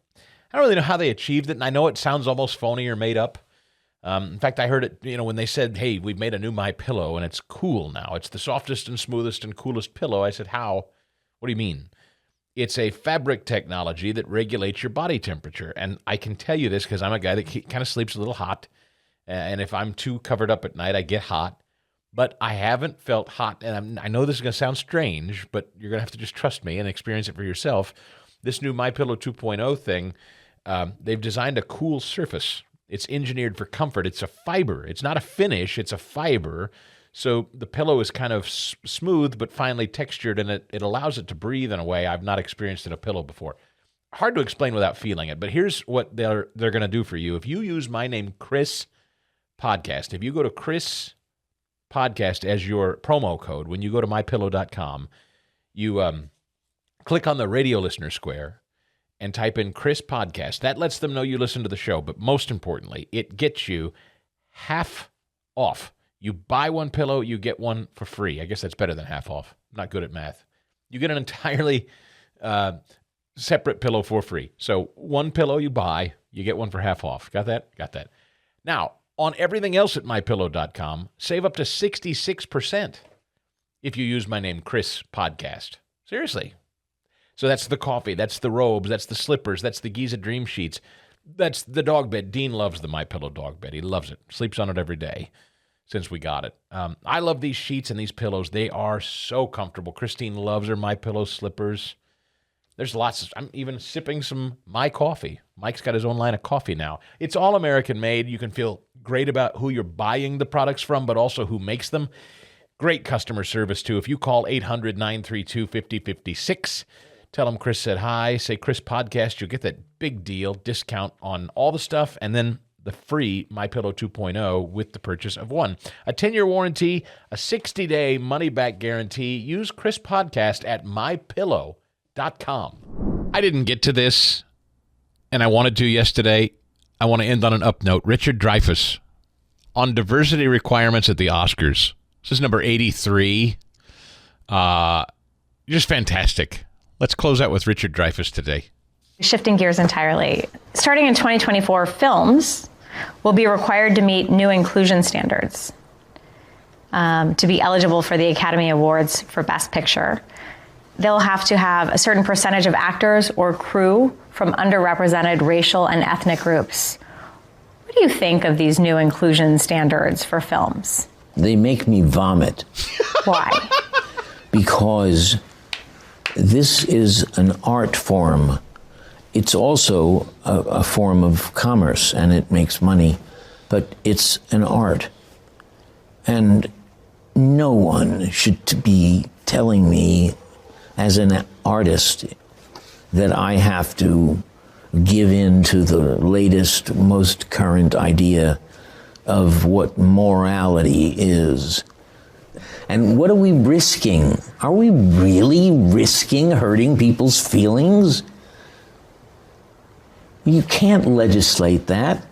really know how they achieved it, and I know it sounds almost phony or made up. In fact, I heard it, when they said, hey, we've made a new MyPillow, and it's cool now. It's the softest and smoothest and coolest pillow. I said, how? What do you mean? It's a fabric technology that regulates your body temperature. And I can tell you this because I'm a guy that kind of sleeps a little hot. And if I'm too covered up at night, I get hot. But I haven't felt hot. And I know this is going to sound strange, but you're going to have to just trust me and experience it for yourself. This new MyPillow 2.0 thing, they've designed a cool surface. It's engineered for comfort. It's a fiber. It's not a finish. It's a fiber. So the pillow is kind of smooth but finely textured, and it allows it to breathe in a way I've not experienced in a pillow before. Hard to explain without feeling it, but here's what they're going to do for you. If you use my name, Chris Podcast, if you go to Chris Podcast as your promo code, when you go to mypillow.com, you click on the radio listener square and type in Chris Podcast. That lets them know you listen to the show, but most importantly, it gets you half off. You buy one pillow, you get one for free. I guess that's better than half off. I'm not good at math. You get an entirely separate pillow for free. So one pillow you buy, you get one for half off. Got that? Got that. Now, on everything else at mypillow.com, save up to 66% if you use my name, Chris Podcast. Seriously. So that's the coffee, that's the robes, that's the slippers, that's the Giza Dream Sheets, that's the dog bed. Dean loves the MyPillow dog bed. He loves it. Sleeps on it every day since we got it. I love these sheets and these pillows. They are so comfortable. Christine loves her MyPillow slippers. There's lots of, I'm even sipping some My Coffee. Mike's got his own line of coffee now. It's all American made. You can feel great about who you're buying the products from, but also who makes them. Great customer service, too. If you call 800-932-5056, tell them Chris said hi, say Chris Podcast, you'll get that big deal, discount on all the stuff, and then the free MyPillow 2.0 with the purchase of one. A 10-year warranty, a 60-day money-back guarantee. Use Chris Podcast at mypillow.com. I didn't get to this, and I wanted to yesterday. I want to end on an up note. Richard Dreyfuss on diversity requirements at the Oscars. This is number 83. Just fantastic. Let's close out with Richard Dreyfuss today. Shifting gears entirely. Starting in 2024, films will be required to meet new inclusion standards to be eligible for the Academy Awards for Best Picture. They'll have to have a certain percentage of actors or crew from underrepresented racial and ethnic groups. What do you think of these new inclusion standards for films? They make me vomit. Why? Because this is an art form. It's also a form of commerce, and it makes money, but it's an art. And no one should be telling me as an artist that I have to give in to the latest, most current idea of what morality is. And what are we risking? Are we really risking hurting people's feelings? You can't legislate that.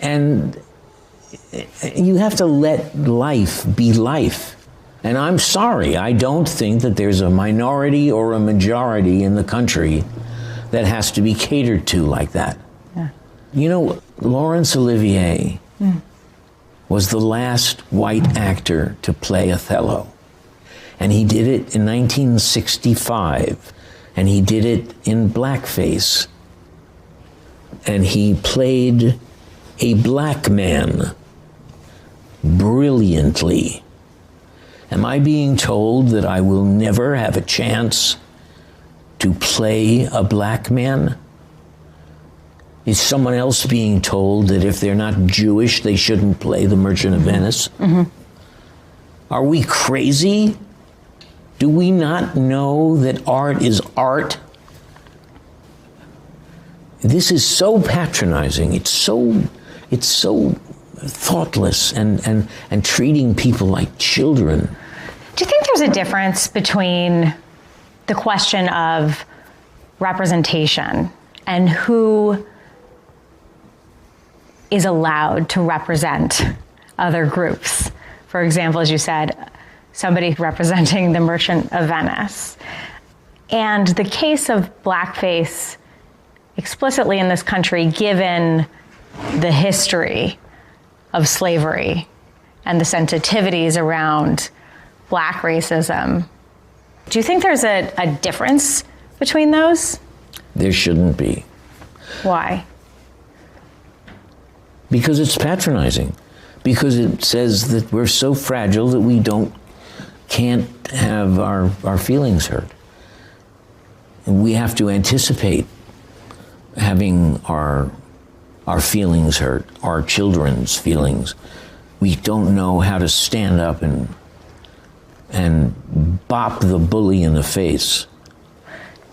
And you have to let life be life. And I'm sorry, I don't think that there's a minority or a majority in the country that has to be catered to like that. Yeah. You know, Laurence Olivier was the last white actor to play Othello. And he did it in 1965. And he did it in blackface. And he played a black man brilliantly. Am I being told that I will never have a chance to play a black man? Is someone else being told that if they're not Jewish, they shouldn't play The Merchant of Venice? Mm-hmm. Are we crazy? Do we not know that art is art? This is so patronizing. It's so thoughtless and treating people like children. Do you think there's a difference between the question of representation and who is allowed to represent other groups? For example, as you said, somebody representing the Merchant of Venice. And the case of blackface explicitly in this country, given the history of slavery and the sensitivities around black racism, do you think there's a difference between those? There shouldn't be. Why? Because it's patronizing. Because it says that we're so fragile that we can't have our feelings hurt. And we have to anticipate having our feelings hurt, our children's feelings. We don't know how to stand up and bop the bully in the face.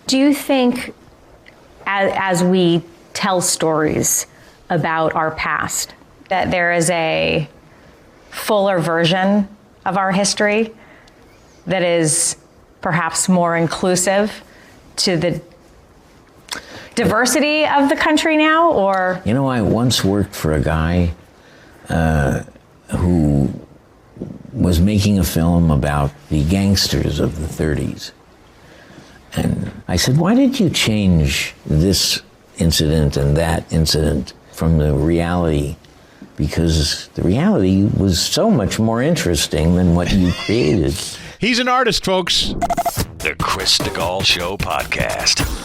Do you think, as we tell stories about our past, that there is a fuller version of our history that is perhaps more inclusive to the diversity of the country now, or? You know, I once worked for a guy who was making a film about the gangsters of the 30s. And I said, why did you change this incident and that incident from the reality? Because the reality was so much more interesting than what you created. He's an artist, folks. The Chris DeGaulle Show podcast.